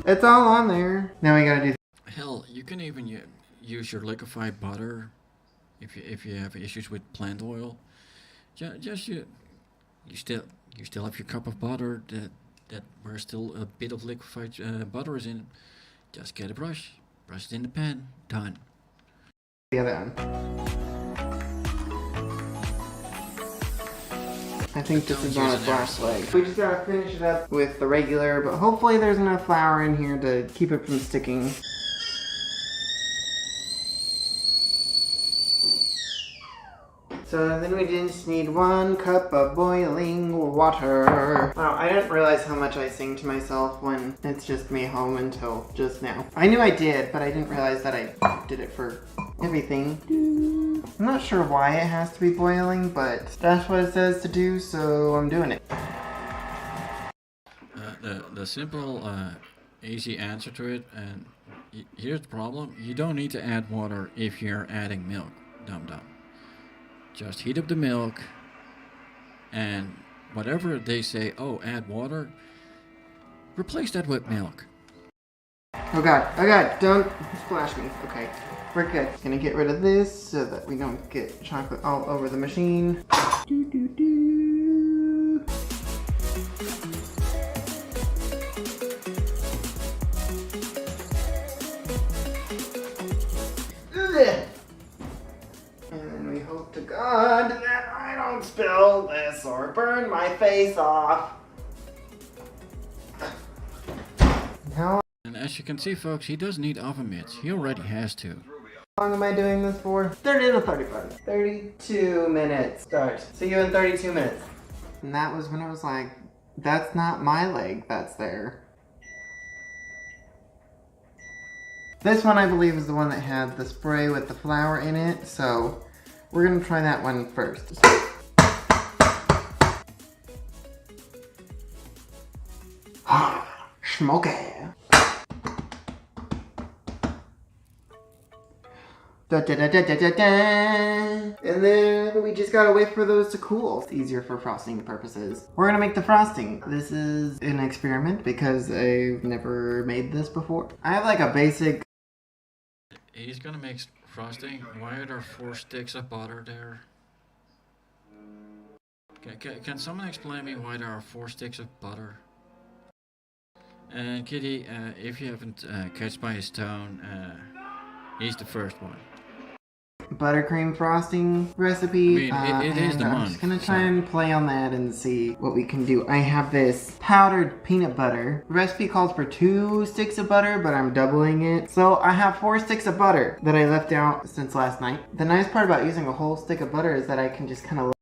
It's all on there. Now we gotta do. Hell, you can even use your liquefied butter if you have issues with plant oil. Just you still have your cup of butter that where still a bit of liquefied butter is in. Just get a brush it in the pan, done. The other end. I think this is on its last leg. We just gotta finish it up with the regular, but hopefully there's enough flour in here to keep it from sticking. So then we just need 1 cup of boiling water. Wow, I didn't realize how much I sing to myself when it's just me home until just now. I knew I did, but I didn't realize that I did it for everything. I'm not sure why it has to be boiling, but that's what it says to do, so I'm doing it. The simple, easy answer to it, and here's the problem: you don't need to add water if you're adding milk. Dum. Just heat up the milk, and whatever they say, oh, add water, replace that with milk. Oh god, don't splash me. Okay, we're good. Gonna get rid of this so that we don't get chocolate all over the machine. To God that I don't spill this or burn my face off. How And as you can see, folks, he doesn't need oven mitts. He already has to. long am I doing this for? 30 to 35. 32 minutes. Start. See you in 32 minutes. And that was when I was like, that's not my leg that's there. This one I believe is the one that had the spray with the flour in it, so we're gonna try that one first. Smoky. Da, da, da, da, da, da, da. And then we just gotta wait for those to cool. It's easier for frosting purposes. We're gonna make the frosting. This is an experiment because I've never made this before. I have like a basic. He's gonna make frosting. Why are there 4 sticks of butter there? Can someone explain me why there are 4 sticks of butter? And Kitty, if you haven't catched by his tone, he's the first one. Buttercream frosting recipe. I mean, it is the I'm month, just gonna try so- and play on that and see what we can do. I have this powdered peanut butter. The recipe calls for 2 sticks of butter, but I'm doubling it. So I have 4 sticks of butter that I left out since last night. The nice part about using a whole stick of butter is that I can just kind of.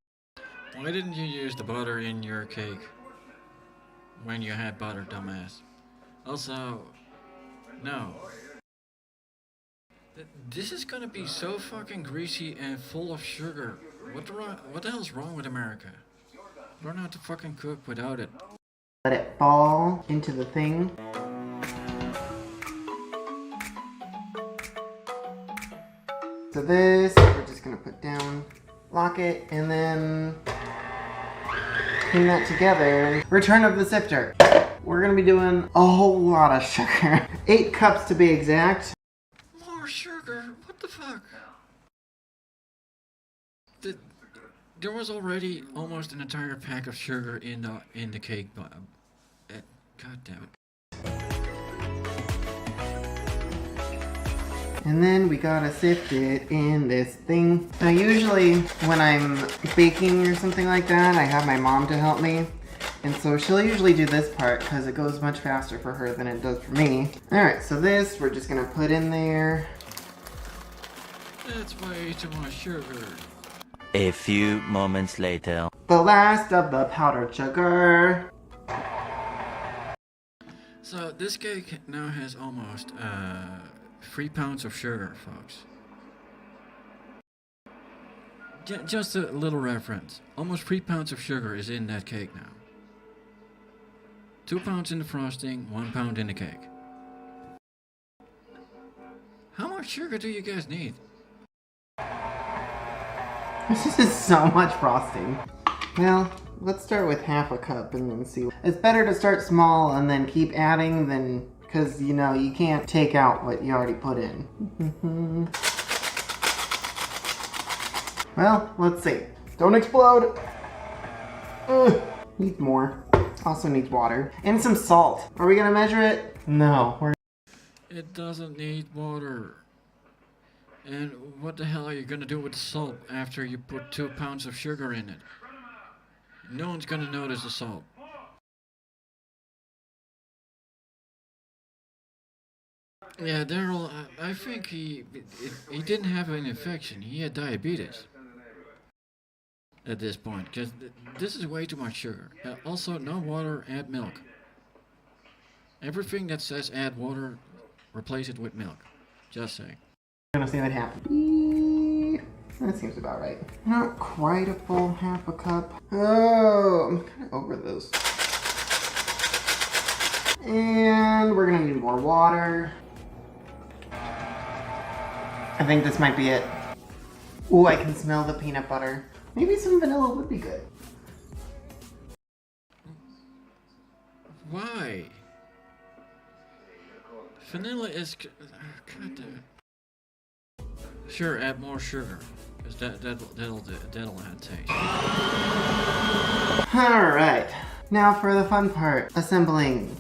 Why didn't you use the butter in your cake when you had butter, dumbass? Also, no. This is gonna be so fucking greasy and full of sugar. What the hell's wrong with America? Learn how to fucking cook without it. Let it fall into the thing. So this, we're just gonna put down, lock it, and then clean that together. Return of the sifter. We're gonna be doing a whole lot of sugar. 8 cups to be exact. More sugar? What the fuck? There was already almost an entire pack of sugar in the cake, but god damn it. And then we gotta sift it in this thing. Now usually when I'm baking or something like that, I have my mom to help me. And so she'll usually do this part because it goes much faster for her than it does for me. Alright, so this we're just gonna put in there. That's way too much sugar. A few moments later. The last of the powdered sugar. So this cake now has almost 3 pounds of sugar, folks. Just a little reference. Almost 3 pounds of sugar is in that cake now. 2 pounds in the frosting, 1 pound in the cake. How much sugar do you guys need? This is so much frosting. Well, let's start with half a cup and then see. It's better to start small and then keep adding than, because you know, you can't take out what you already put in. Well, let's see. Don't explode. Needs more. Also needs water. And some salt. Are we gonna measure it? No. It doesn't need water. And what the hell are you gonna do with the salt after you put 2 pounds of sugar in it? No one's gonna notice the salt. Yeah, Daryl, I think he didn't have an infection. He had diabetes at this point, because this is way too much sugar. Also, no water, add milk. Everything that says add water, replace it with milk. Just saying. Gonna see what happens. That seems about right. Not quite a full half a cup. Oh, I'm kind of over this. And we're gonna need more water. I think this might be it. Ooh, I can smell the peanut butter. Maybe some vanilla would be good. Why? Vanilla is... God damn it. Sure, add more sugar, because that'll add taste. Alright, now for the fun part, assembling.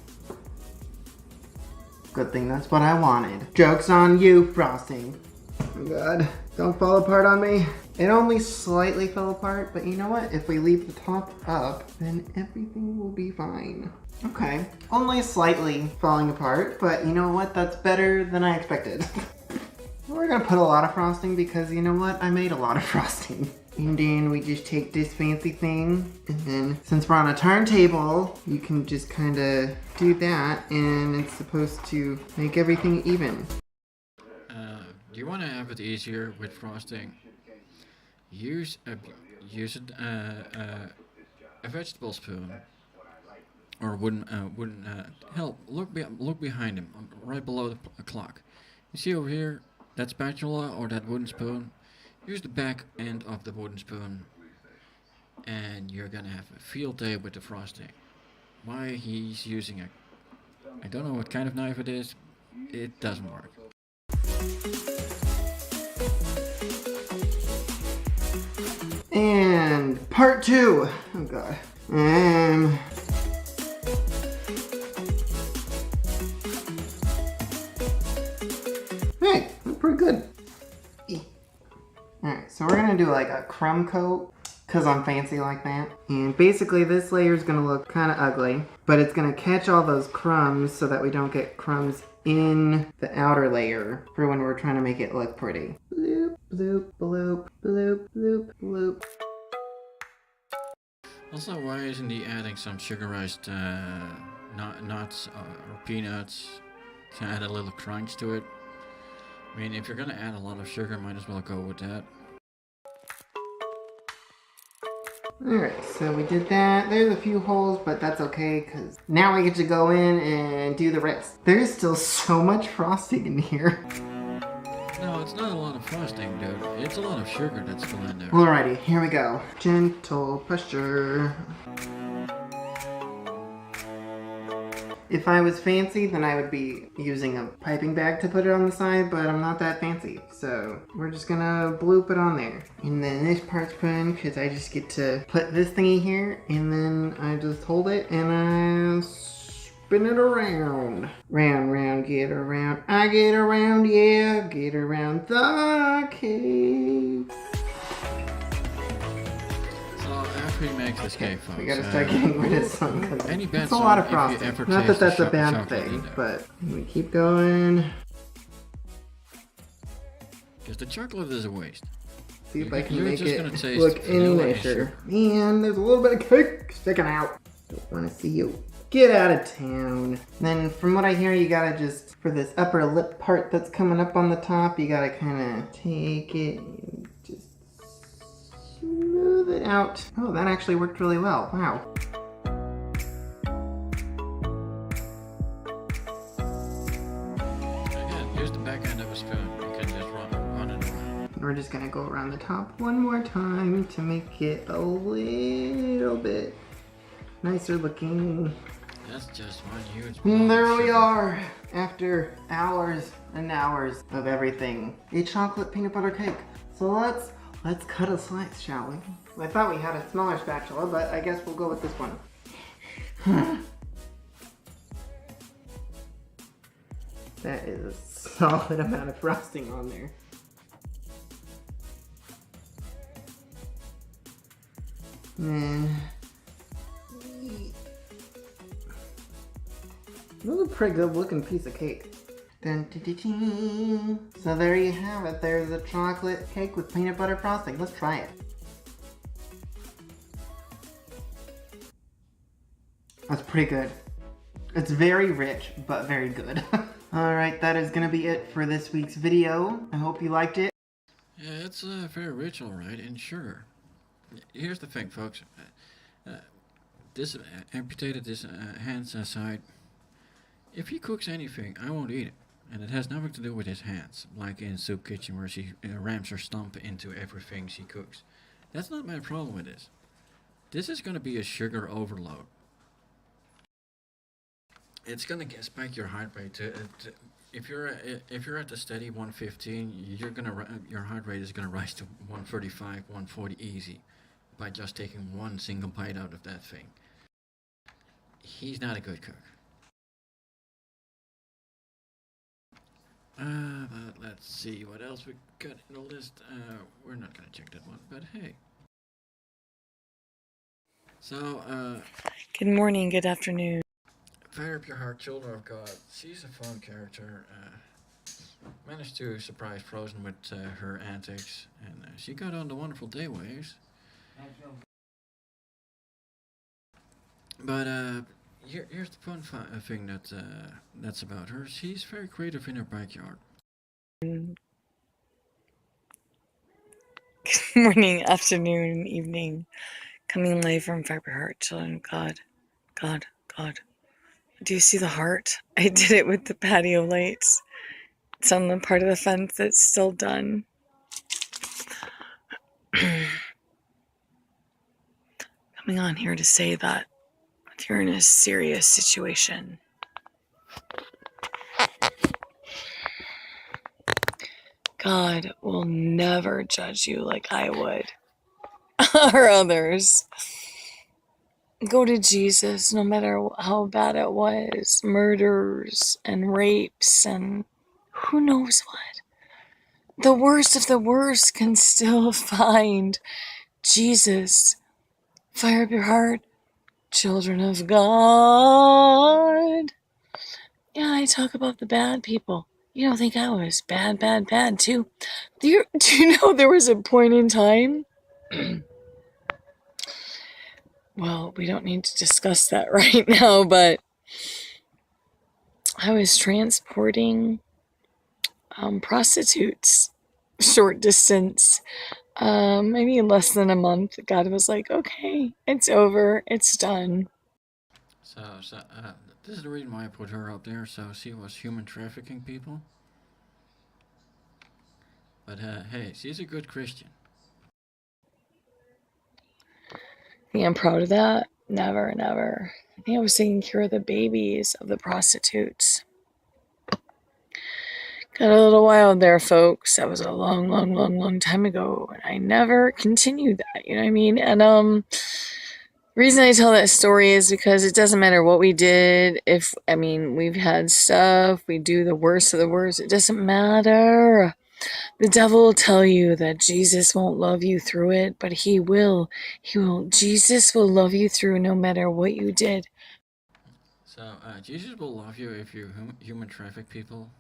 Good thing that's what I wanted. Joke's on you, frosting. Oh god, don't fall apart on me. It only slightly fell apart, but you know what? If we leave the top up, then everything will be fine. Okay, only slightly falling apart, but you know what? That's better than I expected. We're gonna put a lot of frosting because you know what? I made a lot of frosting. And then we just take this fancy thing, and then since we're on a turntable, you can just kind of do that, and it's supposed to make everything even. Do you want to have it easier with frosting? Use a vegetable spoon or wooden hell, look behind him, right below the clock. You see over here that spatula or that wooden spoon? Use the back end of the wooden spoon, and you're gonna have a field day with the frosting. Why he's using I don't know what kind of knife it is. It doesn't work. And part 2. Oh god. Hey, that's pretty good. Alright, so we're gonna do like a crumb coat, because I'm fancy like that. And basically this layer is gonna look kind of ugly, but it's gonna catch all those crumbs so that we don't get crumbs in the outer layer for when we're trying to make it look pretty. Bloop, bloop, bloop, bloop, bloop, bloop. Also, why isn't he adding some sugarized nuts or peanuts to add a little crunch to it? I mean, if you're gonna add a lot of sugar, might as well go with that. Alright, so we did that. There's a few holes, but that's okay, because now we get to go in and do the rest. There's still so much frosting in here. No, it's not a lot of frosting, dude. It's a lot of sugar that's still in there. Alrighty, here we go. Gentle pressure. If I was fancy, then I would be using a piping bag to put it on the side, but I'm not that fancy. So we're just gonna bloop it on there. And then this part's fun, because I just get to put this thingy here, and then I just hold it, and I spin it around. Round, round, get around. I get around, yeah, get around the cake. After he makes this cake, folks, we gotta start getting rid of some. Any bad It's a lot of song, if frosting. you ever Not that taste that's the a bad chocolate thing, in there. but we keep going. Because the chocolate is a waste. See if I can You're make just it gonna taste look any vanilla and nicer. And there's a little bit of cake sticking out. Don't want to see you. Get out of town. Then from what I hear, you gotta just, for this upper lip part that's coming up on the top, you gotta kind of take it and just smooth it out. Oh, that actually worked really well. Wow. Again, use the back end of a spoon. You can just run it around. We're just gonna go around the top one more time to make it a little bit nicer looking. That's just one huge And ball of there we sugar. are, after hours and hours of everything. A chocolate peanut butter cake. So let's cut a slice, shall we? I thought we had a smaller spatula, but I guess we'll go with this one. That is a solid amount of frosting on there. And that was a pretty good looking piece of cake. Dun, dun, dun, dun. So there you have it. There's a chocolate cake with peanut butter frosting. Let's try it. That's pretty good. It's very rich, but very good. Alright, that is gonna be it for this week's video. I hope you liked it. Yeah, it's very rich, alright, in sugar. Here's the thing, folks. This amputated this hands side. If he cooks anything, I won't eat it. And it has nothing to do with his hands, like in Soup Kitchen where she rams her stump into everything she cooks. That's not my problem with this. This is going to be a sugar overload. It's going to spike your heart rate. If you're at the steady 115, your heart rate is going to rise to 135, 140 easy by just taking one single bite out of that thing. He's not a good cook. But let's see what else we got in the list. We're not gonna check that one, but hey. So, Good morning, good afternoon. Fire Up Your Heart, Children of God. She's a fun character. Managed to surprise Frozen with her antics, and she got on the Wonderful Day waves. But here's the fun thing that's about her. She's very creative in her backyard. Good morning, afternoon, evening. Coming live from Fire Up Your Heart, children of God. God, God. Do you see the heart? I did it with the patio lights. It's on the part of the fence that's still done. Coming on here to say that if you're in a serious situation, God will never judge you like I would or others. Go to Jesus no matter how bad it was. Murders and rapes and who knows what. The worst of the worst can still find Jesus. Fire up your heart, children of God. Yeah, I talk about the bad people. You don't think I was bad too? Do you know there was a point in time? Well, we don't need to discuss that right now, but I was transporting prostitutes short distance, maybe in less than a month. God was like, okay, it's over, it's done. So this is the reason why I put her up there, so she was human trafficking people. But hey, she's a good Christian. Yeah, I'm proud of that. Never. I think I was taking care of the babies of the prostitutes. Got a little wild there, folks. That was a long time ago, and I never continued that. You know what I mean? And the reason I tell that story is because it doesn't matter what we did. We've had stuff. We do the worst of the worst. It doesn't matter. The devil will tell you that Jesus won't love you through it, but he will. Jesus will love you through no matter what you did. So Jesus will love you if you human traffic people.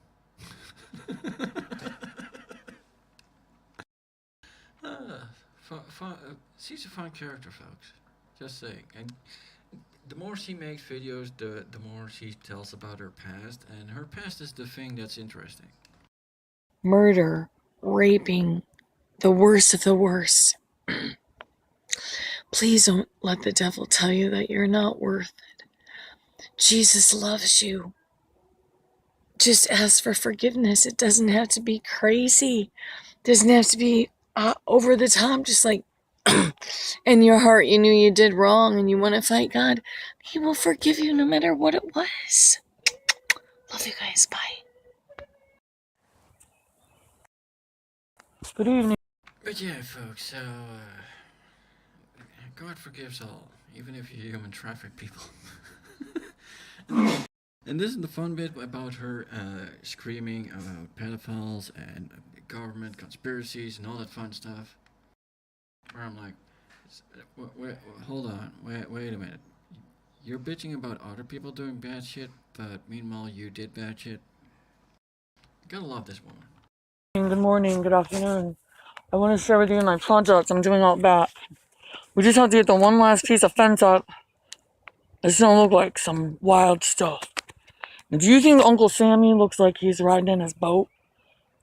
She's a fun character, folks. Just saying. And the more she makes videos, the more she tells about her past, and her past is the thing that's interesting. Murder, raping, the worst of the worst. Please don't let the devil tell you that you're not worth it. Jesus loves you. Just ask for forgiveness. It doesn't have to be crazy. It doesn't have to be over the top, just like in your heart you knew you did wrong and you want to fight God. He will forgive you no matter what it was. Love you guys. Bye. Good evening. But yeah, folks, so God forgives all, even if you human traffic people. And this is the fun bit about her screaming about pedophiles and government conspiracies and all that fun stuff. Where I'm like, hold on, wait a minute. You're bitching about other people doing bad shit, but meanwhile you did bad shit. Gotta love this woman. Good morning, good afternoon. I want to share with you my project I'm doing out back. We just have to get the one last piece of fence up. It's gonna look like some wild stuff. Now, do you think Uncle Sammy looks like he's riding in his boat?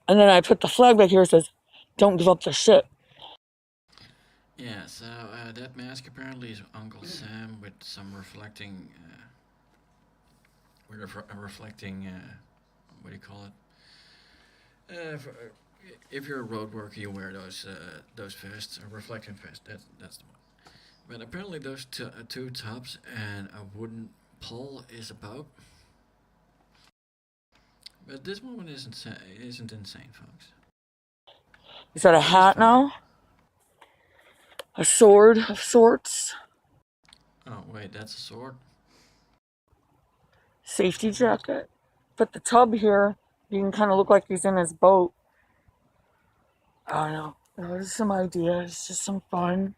And then I put the flag back here that says, "Don't give up the shit." Yeah, so that mask apparently is Uncle Sam with some reflecting, what do you call it? If you're a road worker, you wear those vests, a reflecting vest. That's the one. But apparently those two tops and a wooden pole is about. But this woman isn't insane, folks. Is that a hat now? A sword of sorts? Oh wait, that's a sword. Safety jacket. But the tub here, you can kind of look like he's in his boat. I don't know. There's some ideas, just some fun.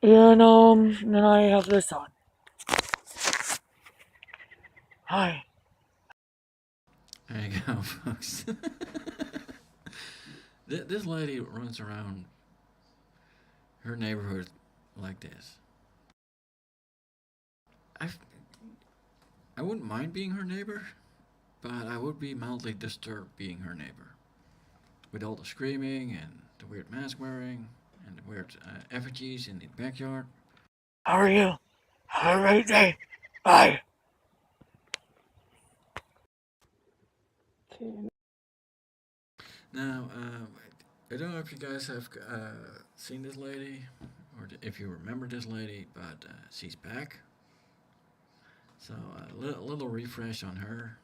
And then I have this on. Hi. There you go, folks. This lady runs around her neighborhood like this. I wouldn't mind being her neighbor, but I would be mildly disturbed being her neighbor. With all the screaming and the weird mask wearing and the weird effigies in the backyard. How are you? Have a great day. Bye. Now, I don't know if you guys have seen this lady, or if you remember this lady, but she's back. So a little refresh on her.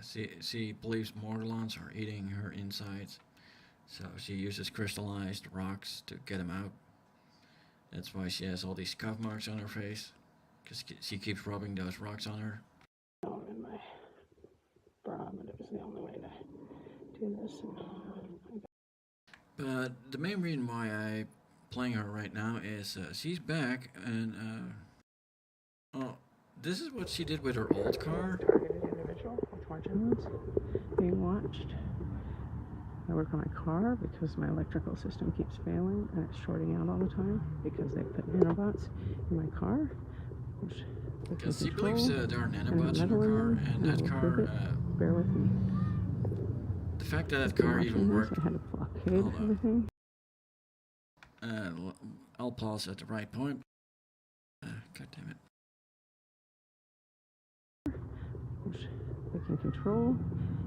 She believes Morgellons are eating her insides, so she uses crystallized rocks to get them out. That's why she has all these scuff marks on her face, because she keeps rubbing those rocks on her. In my barometer is the only way to do this. But the main reason why I'm playing her right now is she's back, and this is what she did with her old car. Targeted individual with margins being watched. I work on my car because my electrical system keeps failing and it's shorting out all the time because they put nanobots in my car, which they can Because she control. believes there are And nanobots in her metal in car, them, and I that will car, prove it. Bear with me. the fact that If you're car watching even this, worked. I had to blockade Hold on. everything. I'll pause at the right point. God damn it. Which they can control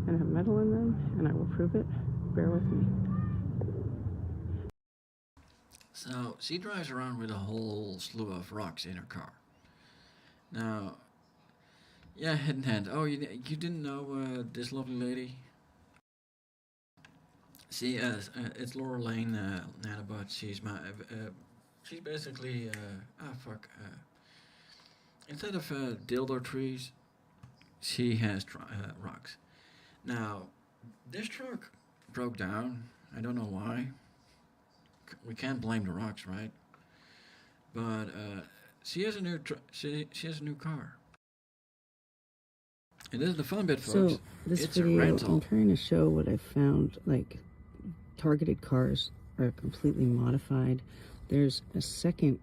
and have metal in them, and I will prove it. Bear with me. So she drives around with a whole slew of rocks in her car. Now, yeah, hidden hand. Oh, you didn't know this lovely lady? She it's Laura Lane Nanobot. She's she's basically instead of dildo trees, she has rocks. Now, this truck broke down. I don't know why. We can't blame the rocks, right? But she has a new she has a new car. And this is the fun bit, folks. So this It's a video, rental. I'm trying to show what I found. Like, targeted cars are completely modified. There's a second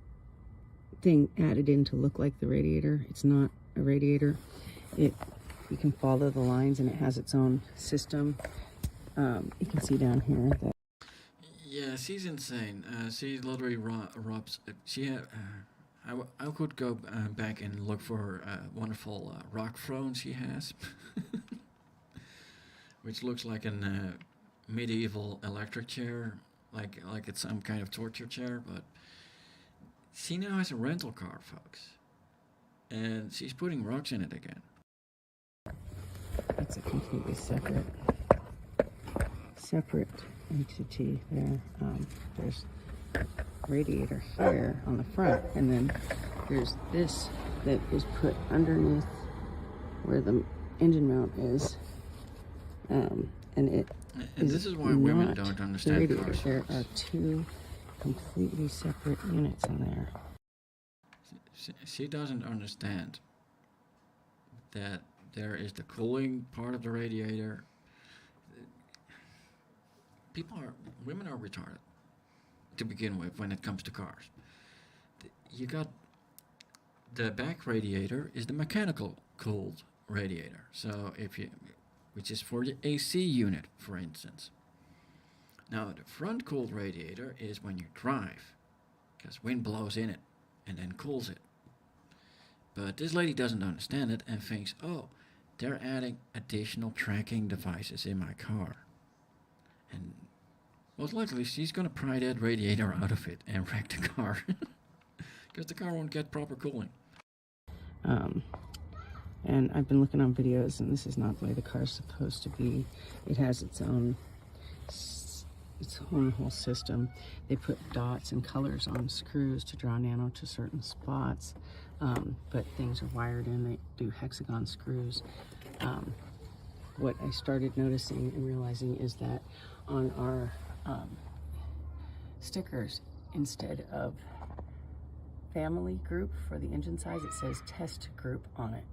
thing added in to look like the radiator. It's not a radiator. You can follow the lines, and it has its own system. You can see down here that. Yeah, she's insane. She literally robs. I could go back and look for her wonderful rock throne she has, which looks like a medieval electric chair, like it's some kind of torture chair. But she now has a rental car, folks, and she's putting rocks in it again. That's a completely separate entity there. There's radiator here on the front, and then there's this that is put underneath where the engine mount is, and this is why women don't understand cars. There are two completely separate units in there. She doesn't understand that there is the cooling part of the radiator. Women are retarded to begin with when it comes to cars. You got the back radiator is the mechanical cooled radiator. So which is for the AC unit, for instance. Now the front cooled radiator is when you drive, because wind blows in it and then cools it. But this lady doesn't understand it and thinks, oh, they're adding additional tracking devices in my car. And most likely she's going to pry that radiator out of it and wreck the car. Because the car won't get proper cooling. And I've been looking on videos, and this is not the way the car's supposed to be. It has its own whole system. They put dots and colors on screws to draw nano to certain spots. But things are wired in. They do hexagon screws. What I started noticing and realizing is that on our stickers, instead of family group for the engine size, it says test group on it.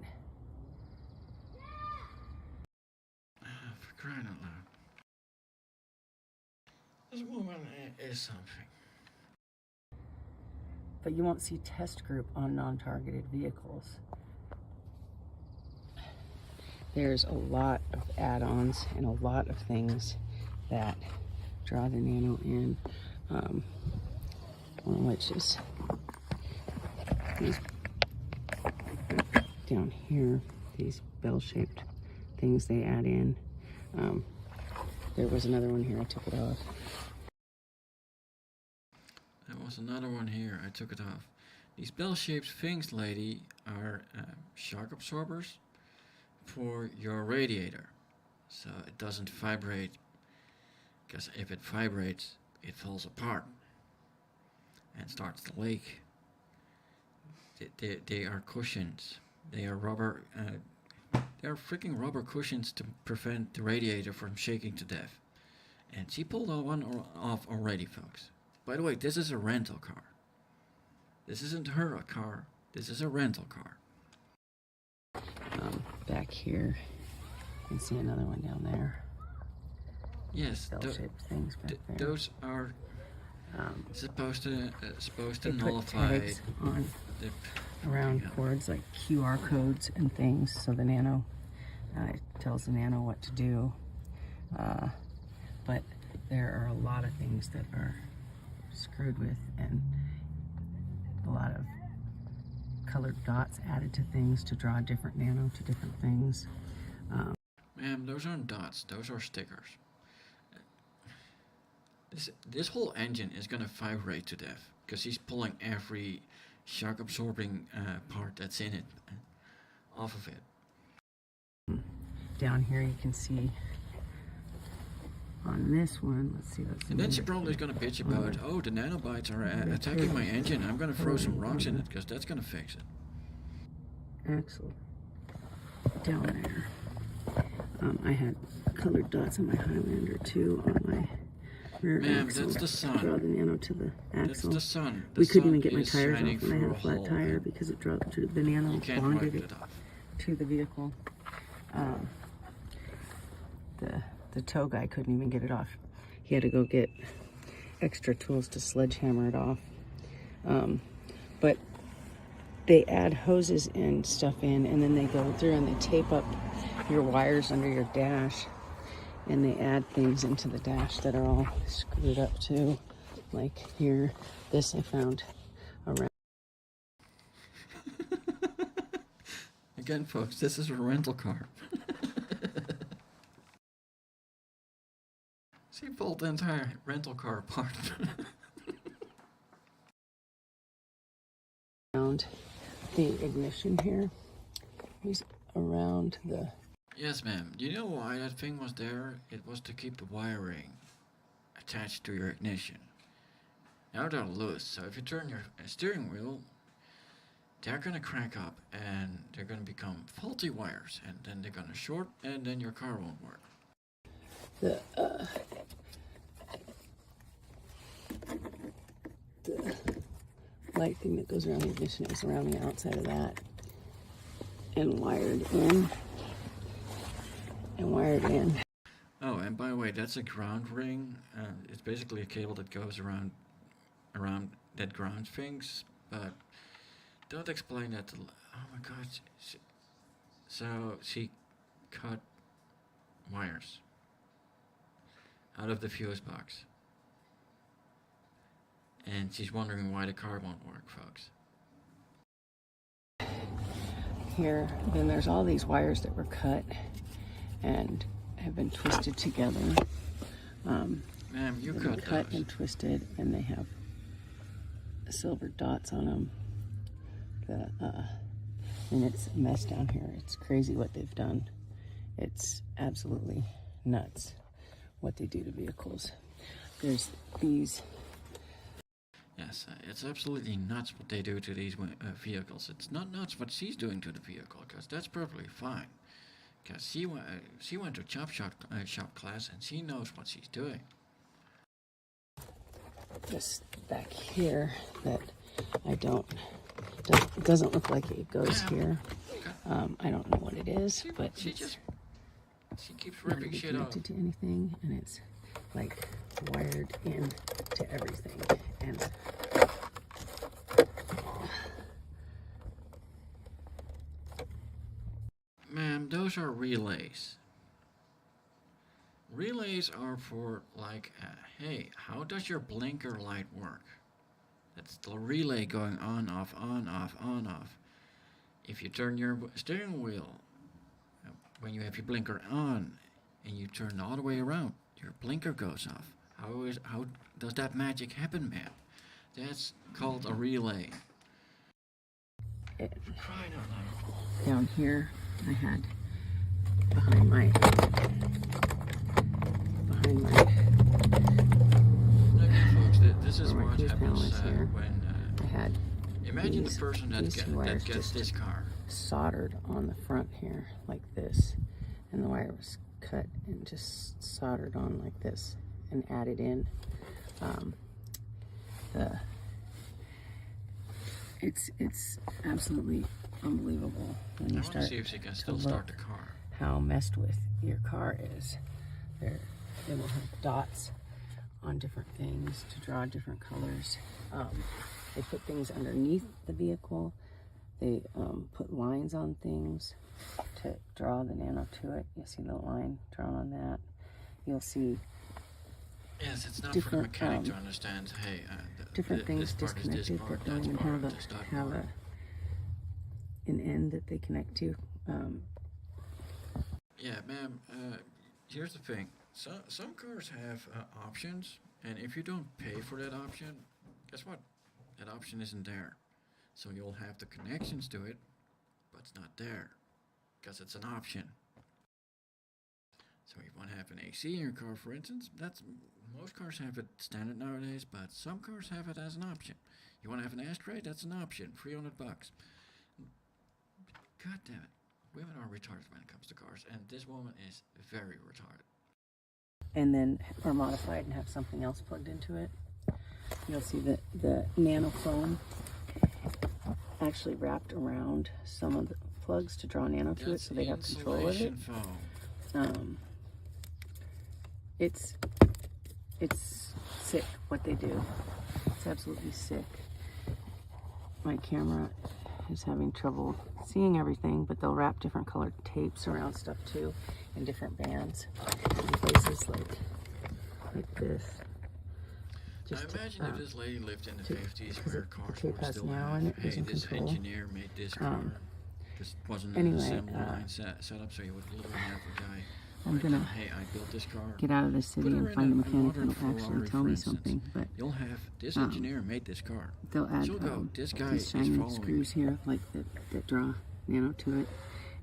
For crying out loud. This woman is something. But you won't see test group on non-targeted vehicles. There's a lot of add-ons and a lot of things that draw the nano in, one of which is these down here, these bell-shaped things they add in. There was another one here, I took it off. There was another one here, I took it off. These bell-shaped things, lady, are shock absorbers for your radiator, so it doesn't vibrate, because if it vibrates, it falls apart and starts to leak. They are cushions. They are rubber. They are freaking rubber cushions to prevent the radiator from shaking to death. And she pulled one off already, folks. By the way, this is a rental car. This isn't her a car. This is a rental car. Back here, you can see another one down there. Yes, Bell-shaped things back there. those are supposed to They put nullify tags on the around cords like QR codes and things, so the nano tells the nano what to do. But there are a lot of things that are screwed with, and a lot of colored dots added to things to draw different nano to different things. Ma'am, those aren't dots, those are stickers. This whole engine is gonna vibrate to death because he's pulling every shock absorbing part that's in it off of it. Down here you can see on this one, let's see what's in And then she there. probably is gonna bitch about, oh, the nanobites are attacking my engine. I'm gonna throw some rocks in it because that's gonna fix it. Axle down there. I had colored dots on my Highlander too on my rear Ma'am, axle. that's the sun. Draw the nano to the That's axle. the sun. We couldn't even sun get my is tires shining off when I had through a flat hole. tire because it dropped to the nano, You can't bonded wipe it it off. to the vehicle. The tow guy couldn't even get it off. He had to go get extra tools to sledgehammer it off. But they add hoses and stuff in, and then they go through and they tape up your wires under your dash, and they add things into the dash that are all screwed up too. Like here, this I found around. Again, folks, this is a rental car. She pulled the entire rental car apart. Around the ignition here. He's around the. Yes, ma'am. Do you know why that thing was there? It was to keep the wiring attached to your ignition. Now they're loose, so if you turn your steering wheel, they're gonna crank up and they're gonna become faulty wires, and then they're gonna short, and then your car won't work. The light thing that goes around the ignition is around the outside of that, and wired in. Oh, and by the way, that's a ground ring. It's basically a cable that goes around that ground things, but don't explain that to. Oh my God! So she cut wires out of the fuse box, and she's wondering why the car won't work, folks. Here, then there's all these wires that were cut and have been twisted together. Ma'am, you They've cut been cut those. and twisted, and they have silver dots on them. And it's a mess down here. It's crazy what they've done. It's absolutely nuts what they do to vehicles. There's these. Yes, it's absolutely nuts what they do to these vehicles. It's not nuts what she's doing to the vehicle, because that's perfectly fine. Because she went to chop shop class, and she knows what she's doing. This back here that it doesn't look like it goes here. I don't know what it is, but She it's keeps not ripping even shit off. connected to anything, and it's like wired in to everything. And Ma'am, those are relays. Relays are for, like, hey, how does your blinker light work? That's the relay going on, off, on, off, on, off. If you turn your steering wheel, when you have your blinker on, and you turn all the way around, your blinker goes off. How does that magic happen, ma'am? That's called a relay. For crying out loud. down here, I had behind my Again, folks, this is where my what fuse panel happens is here. when. I had Imagine the these- person these two that wires gets just this car. soldered on the front here like this, and the wire was cut and just soldered on like this and added in. It's absolutely unbelievable when I you want to start see if she can to still look start the car. how messed with your car is. They will have dots on different things to draw different colors. They put things underneath the vehicle. They put lines on things to draw the Nano to it. You'll see the line drawn on that. You'll see Yes, it's not for the different, mechanic to understand. Hey, different things this part is this disconnected part, that don't that's even part, have this that have part. an end that they connect to. Yeah, ma'am. Here's the thing. Some cars have options, and if you don't pay for that option, guess what? That option isn't there. So you'll have the connections to it, but it's not there because it's an option. So if you want to have an AC in your car, for instance, most cars have it standard nowadays, but some cars have it as an option. You want to have an ashtray? That's an option, $300. God damn it. Women are retarded when it comes to cars, and this woman is very retarded. And then or modified and have something else plugged into it. You'll see that the nano foam actually wrapped around some of the plugs to draw nano to it, so they have control of it. Insulation foam. It's sick what they do. It's absolutely sick. My camera is having trouble seeing everything, but they'll wrap different colored tapes around stuff too, in different bands, in places like this. I Just imagine if this lady lived in the to- 50s because where the cars tape would has still now have, in it, hey, isn't this control. engineer made this car. Just wasn't anyway, an assembly line set up, so you would literally have a guy I'm write gonna down, hey, I built this car. get out of the city Put her and in find a a mechanic modern who'll actually Ferrari, tell for me instance. something, but You'll have this um, engineer made this car. they'll add She'll go, this guy these is shiny following screws here, like that draw nano to it,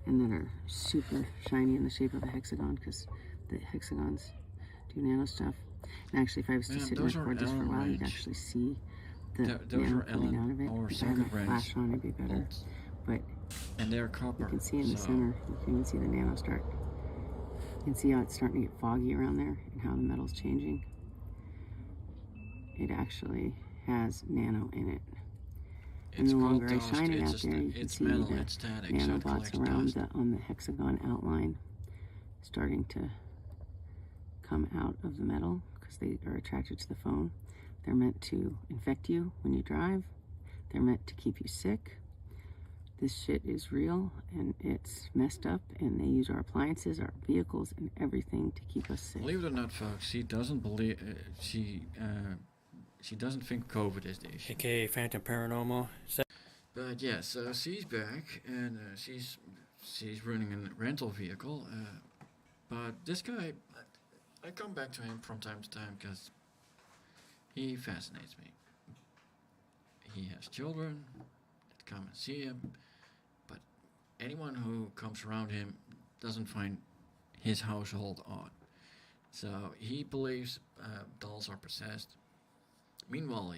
and that are super shiny in the shape of a hexagon, because the hexagons do nano stuff. And actually, if I was to Man, sit and those are record this for a Allen while, you'd wrench. actually see the Those nano are coming out of it. Allen or If I had my circuit wrench flash on, it'd be better. bolts, But and they're copper. you can see in the so center, you can even see the nano start. You can see how it's starting to get foggy around there and how the metal's changing. It actually has nano in it. And it's the called longer I dust. shine it It's out just there, you can it's see metal, the it's static, so it nanobots collects around dust. on the hexagon outline starting to come out of the metal because they are attracted to the phone. They're meant to infect you when you drive. They're meant to keep you sick. This shit is real and it's messed up, and they use our appliances, our vehicles, and everything to keep us sick. Believe it or not, folks, she doesn't believe she doesn't think COVID is the issue. AKA Phantom Paranormal. But yeah, so she's back and she's running a rental vehicle. But this guy, I come back to him from time to time because he fascinates me. He has children that come and see him, but anyone who comes around him doesn't find his household odd. So he believes dolls are possessed. Meanwhile,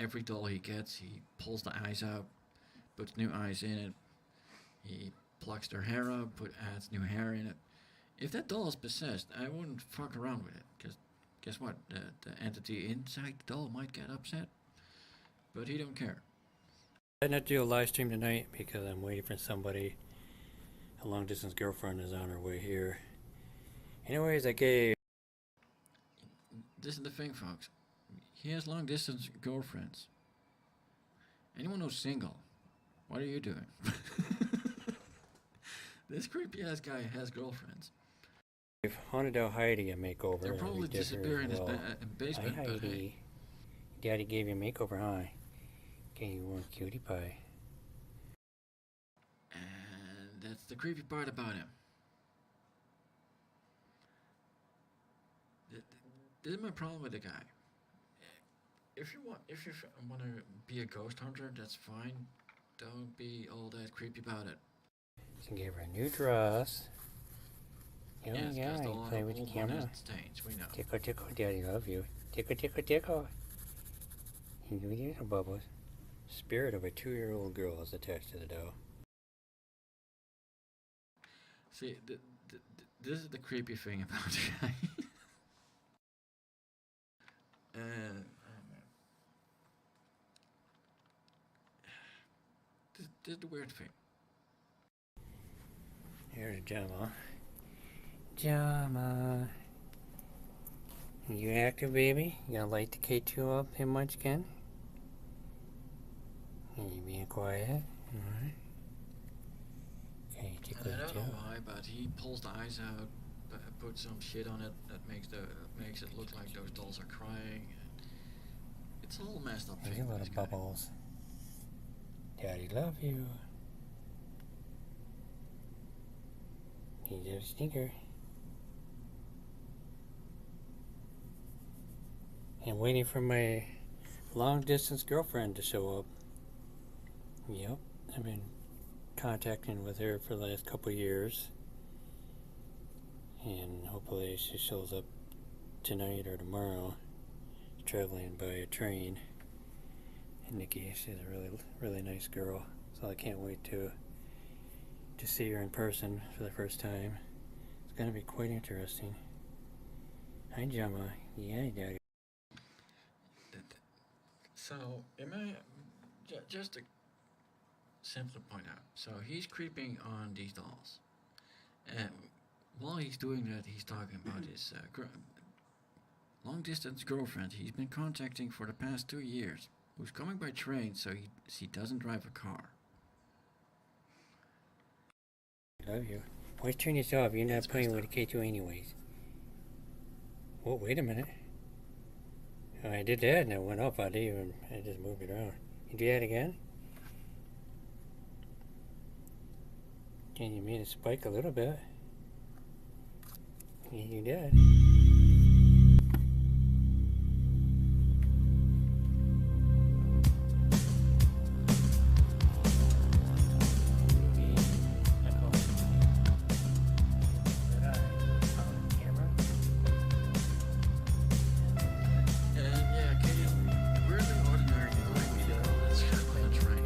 every doll he gets, he pulls the eyes out, puts new eyes in it. He plucks their hair out, adds new hair in it. If that doll is possessed, I wouldn't fuck around with it, because guess what? The entity inside the doll might get upset, but he don't care. I did not do a live stream tonight because I'm waiting for somebody. A long distance girlfriend is on her way here. Anyways, I gave. This is the thing, folks. He has long distance girlfriends. Anyone who's single, what are you doing? This creepy ass guy has girlfriends. I've Haunted out Heidi a makeover. They're and probably we did her disappearing in his well. basement. Hi But Heidi. hey, Daddy gave you a makeover, huh? Gave you one cutie pie. and that's the creepy part about him. This is my problem with the guy. If you want to be a ghost hunter, that's fine. Don't be all that creepy about it. So gave her a new dress. Oh Yes, yeah, 'cause the you old- play with the old one camera. has stains, we know. Tickle, tickle, daddy love you. Tickle, tickle, tickle. You do little bubbles. Spirit of a 2-year-old girl is attached to the doll. See, this is the creepy thing about the guy. And this is the weird thing. Here's Jama. Jama. You active, baby? You gonna light the K2 up in much again? You being quiet? Alright. Okay, tickle And I the don't know tail. why, but he pulls the eyes out, puts some shit on it that makes it look like those dolls are crying. It's all messed up. Hey, thing with little this guy. bubbles. Daddy love you. He's a stinker. And waiting for my long distance girlfriend to show up. Yep, I've been contacting with her for the last couple of years. And hopefully she shows up tonight or tomorrow. Traveling by a train. And Nikki, she's a really nice girl. So I can't wait to see her in person for the first time. It's gonna be quite interesting. Hi Jama. Yeah, Daddy. So, just to simply point out, so he's creeping on these dolls. And while he's doing that, he's talking about his long-distance girlfriend he's been contacting for the past 2 years, who's coming by train, so he doesn't drive a car. Love you. Why'd you turn this off? You're not playing with K2 anyways. Oh, wait a minute. Oh, I did that and it went up. I just moved it around. You do that again? And you made it spike a little bit. Yeah, you did. Yeah, Katie, we're the ordinary going video. That's right.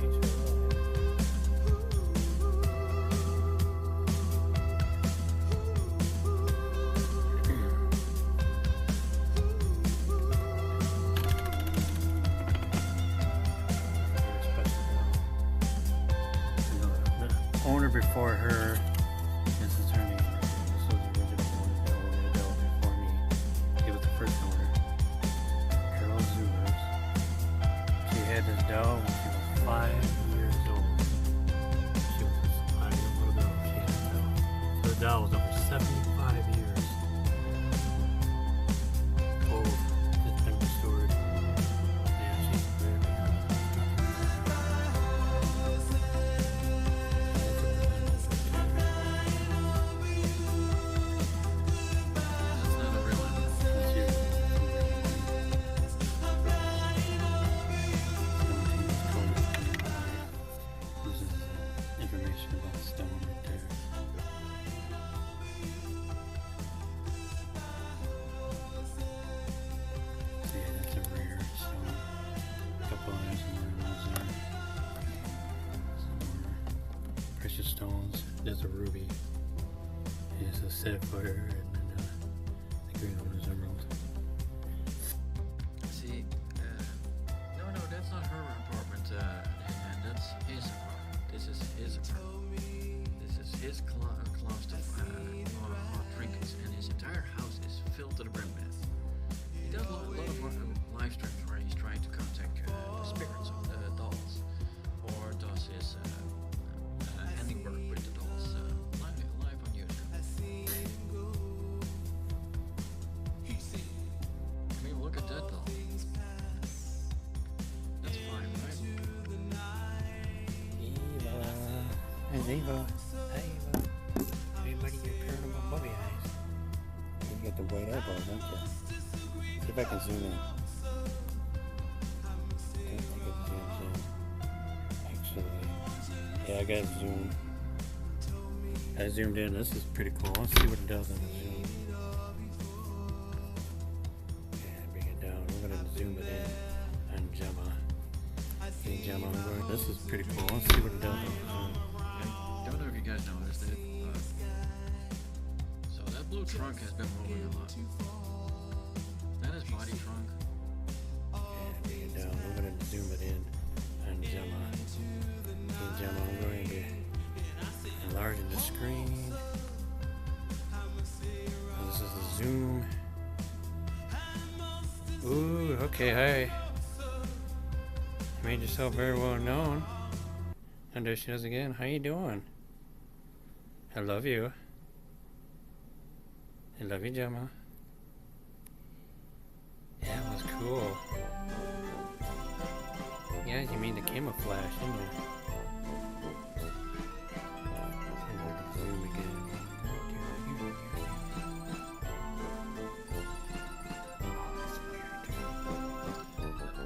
The owner before her, this is her name. This was the original owner, the owner before me. He was the first owner. Carol Zubers. She had this dog when she was 5 years old. She was just a tiny little girl. She had this dog. So the dog was over 75 years old. It's been restored. Yeah, she's very young. That's not a real animal. This is information about the stone right there. See, that's a rare stone. A couple of nice emeralds there. Some more precious stones. There's a ruby. There's a sapphire, and then the green one is emerald. See, no, that's not her apartment, and that's his apartment. This is his apartment. This is his closet of trinkets, and his entire house is filled to the brim with. He does a lot of live streams where he's trying to contact the spirits of the dolls, or does his handiwork with the dolls live on YouTube. I mean, look at that doll. That's fine, right? Eva. There's Eva. Hi, Eva. Everybody, your paranormal puppy eyes. You got the white eyeball, don't you? See if I can zoom in. I don't think it zooms in. Actually, yeah, I got zoom. I zoomed in. This is pretty cool. Let's see what it does on the zoom. Yeah, bring it down. I'm gonna zoom it in on Gemma. Hey, Gemma, I'm going. This is pretty cool. Let's see what it does on the zoom. I don't know if you guys noticed it, but so that blue trunk has been moving a lot. That is body trunk. Yeah, bring it down. I'm gonna zoom it in on Gemma. Hey, Gemma, I'm going to enlarge the screen. And this is the zoom. Ooh, okay, hi. You made yourself very well known. And there she is again. How you doing? I love you. I love you, Gemma. That was cool. Yeah, you mean the camouflage, didn't you? Zoom again.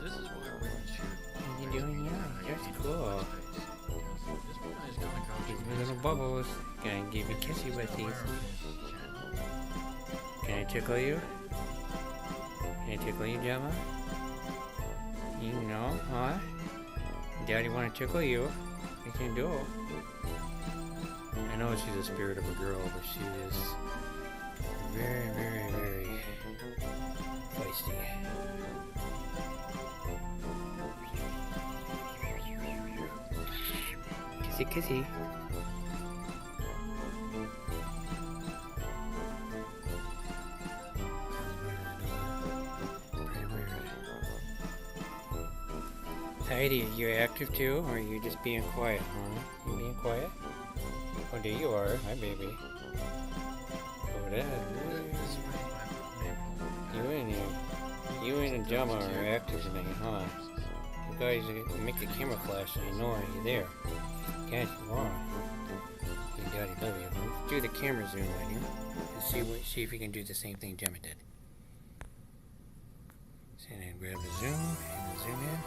This is why we're in shoot. What are you doing? Yeah, that's cool. This one is gonna go Give me little bubbles. Gonna give you kissy wetties. Can I tickle you? Can I tickle you, Gemma? You know, huh? Daddy wanna tickle you. You can do it. I know she's a spirit of a girl, but she is very, very, very feisty. Kissy, kissy. Heidi, are you active too, or are you just being quiet, huh? You being quiet? What there you are. Hi, baby. Oh, that. You and Jama are actors tonight, huh? You guys make the camera flash and I know you're there. Can't go wrong. Your daddy love you. Let's do the camera zoom on you and see if you can do the same thing Gemma did. So then grab the zoom and zoom in.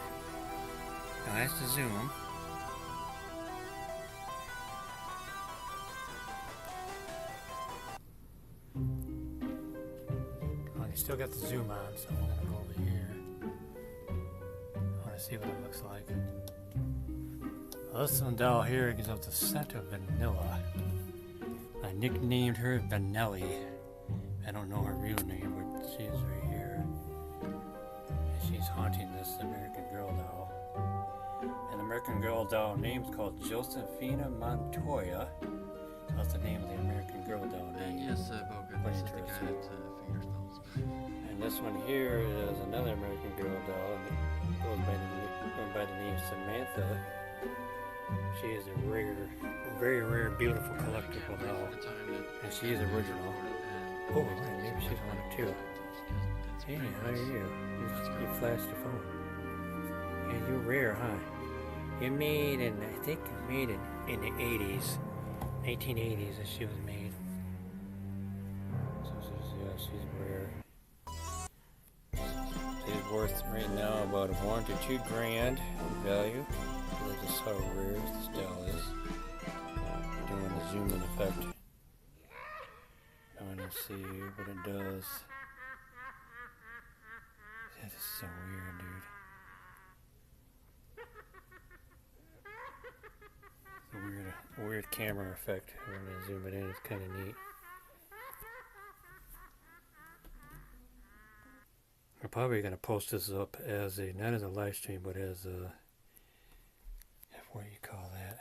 Now that's the zoom. Oh, you still got the zoom on, so I'm gonna go over here. I wanna see what it looks like. Well, this one doll here gives off the scent of vanilla. I nicknamed her Vanelli. I don't know her real name, but she is right here. And she's haunting this American Girl doll. And the American Girl doll name's called Josephina Montoya. So that's the name of the American Girl doll name. Yes, Boga, this is the guy that fingers dolls. And this one here is another American Girl doll, and it goes by the name Samantha. She is a rare, very rare, beautiful collectible doll, and she is original. Oh, right, maybe she's on it too. Hey, how are you? You flashed your phone. Yeah, you're rare, huh? You made in, I think you made it in the 80s, 1980s that she was made. So she's rare. She's worth right now about $1 to $2 grand in value. That's just how rare this doll is. Doing the zoom in effect. I want to see what it does. That is so weird, dude. It's a weird camera effect when I zoom it in. It's kind of neat. I'm probably going to post this up as a, not as a live stream, but as a, what do you call that?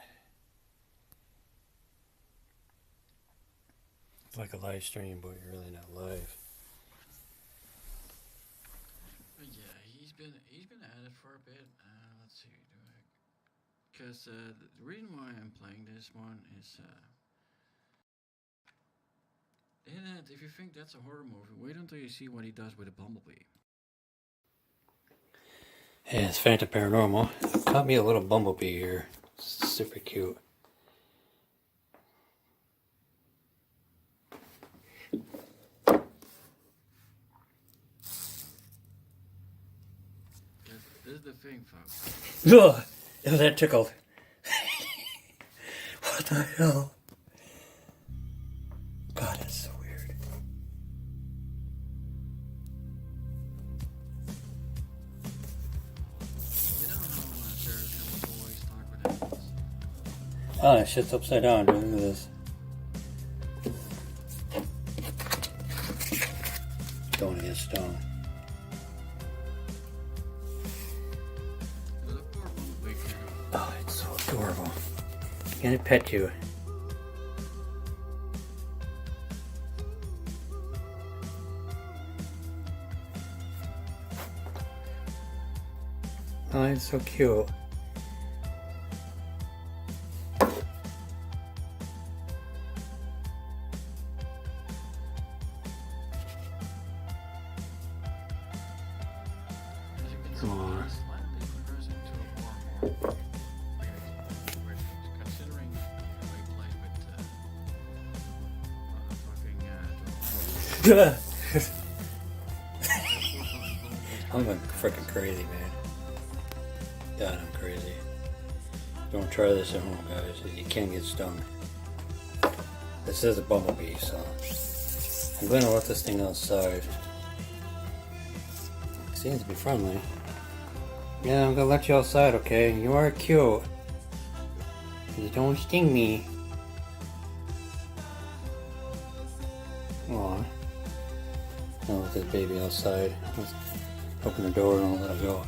It's like a live stream, but you're really not live. Yeah, he's been at it for a bit. Let's see, because the reason why I'm playing this one is if you think that's a horror movie, wait until you see what he does with a bumblebee. Hey, it's Phantom Paranormal. Caught me a little bumblebee here. It's super cute. This is the thing, folks. Ugh! Oh, that tickled. What the hell? God, that's so weird. You know how Sarah's gonna always talk with animals. Oh, that shit's upside down, dude. Look at this. Don't get stung. Oh, it's so adorable. Can it pet you? Oh, it's so cute. Come on. I'm going freaking crazy, man. God, I'm crazy. Don't try this at home, guys. You can get stung. This is a bumblebee, so I'm going to let this thing outside. It seems to be friendly. Yeah, I'm going to let you outside, okay? You are cute. You don't sting me. Aw. I'll let this baby outside. Let's open the door and I'll let it go.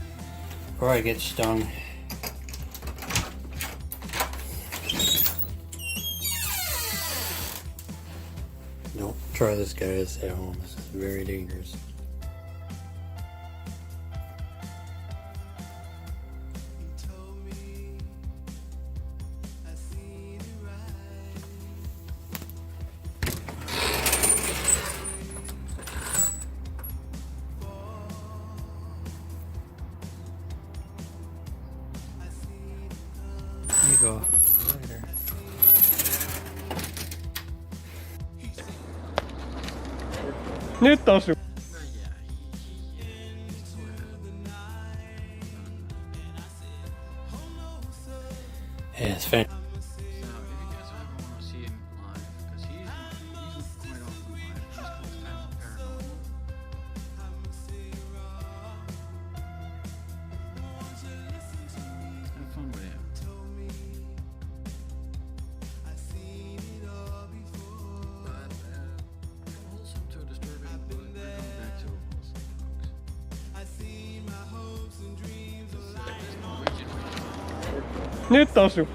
Before I get stung. Don't try this, guys, at home. This is very dangerous. Nyt on sun. But yeah, he still Yeah, it's fan. So if you guys ever want to see him live, because he's quite often live, he's called Phantom Paranormal. Have fun with him. But from wholesome to disturbing, we're going back to wholesome, folks. Nyt on sun.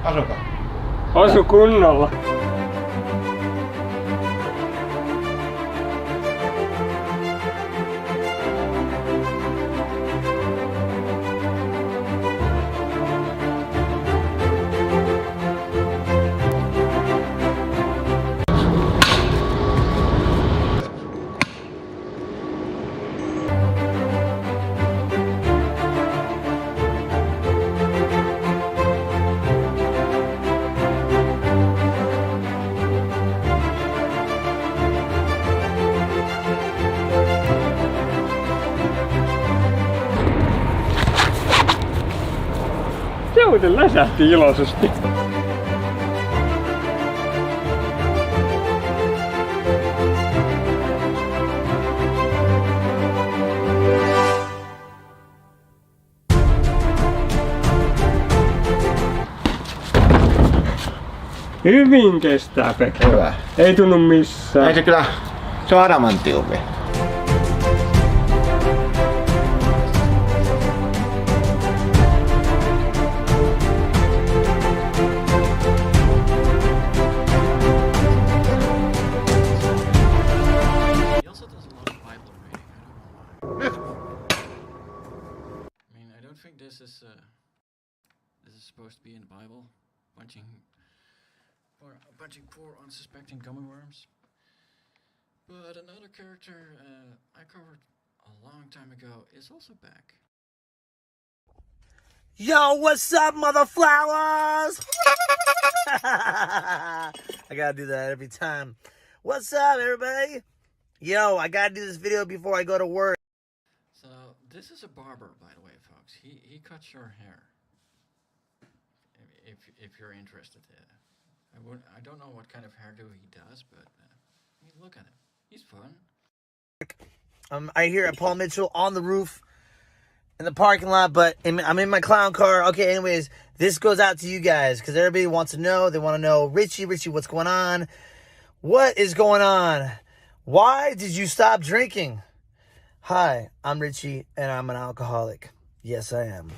Asuka. Asu kunnolla. Se muuten läsähti iloisesti. Hyvin kestää, Pekka. Hyvä. Ei tunnu missään. Ei se kyllä, se on adamanttiumi. He also does a lot of Bible reading. I don't know why. I mean, I don't think this is supposed to be in the Bible, punching poor unsuspecting gummy worms. But another character I covered a long time ago is also back. Yo, what's up, mother flowers? I gotta do that every time. What's up, everybody? Yo, I gotta do this video before I go to work. So this is a barber, by the way, folks. He cuts your hair. If you're interested, I don't know what kind of hairdo he does, but I mean, look at him. He's fun. I'm here at Paul Mitchell on the roof in the parking lot, but I'm in my clown car. Okay, anyways, this goes out to you guys because everybody wants to know. They want to know, Richie, what's going on? What is going on? Why did you stop drinking? Hi, I'm Richie, and I'm an alcoholic. Yes, I am.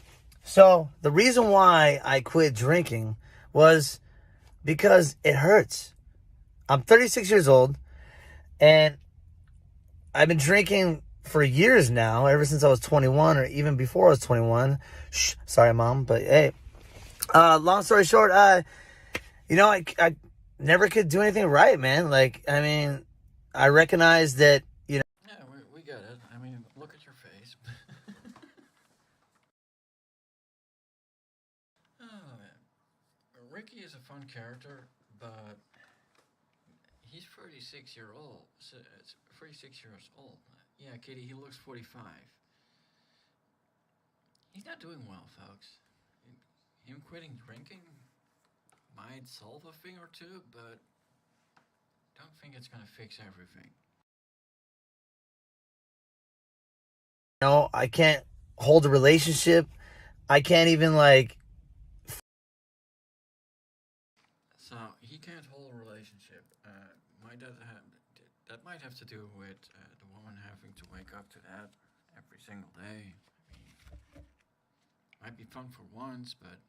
So the reason why I quit drinking was because it hurts. I'm 36 years old, and I've been drinking for years now, ever since I was 21 or even before I was 21. Shh, sorry, Mom, but hey. Long story short, I never could do anything right, man. Like, I mean, I recognize that, Yeah, we get it. I mean, look at your face. Oh, man. Ricky is a fun character, but he's 36 years old. So it's 36 years old. Yeah, Kitty, he looks 45. He's not doing well, folks. Him quitting drinking might solve a thing or two, but don't think it's gonna fix everything. I can't hold a relationship. I can't even, like... So, he can't hold a relationship. That might have to do with the woman having to wake up to that every single day. I mean, might be fun for once, but...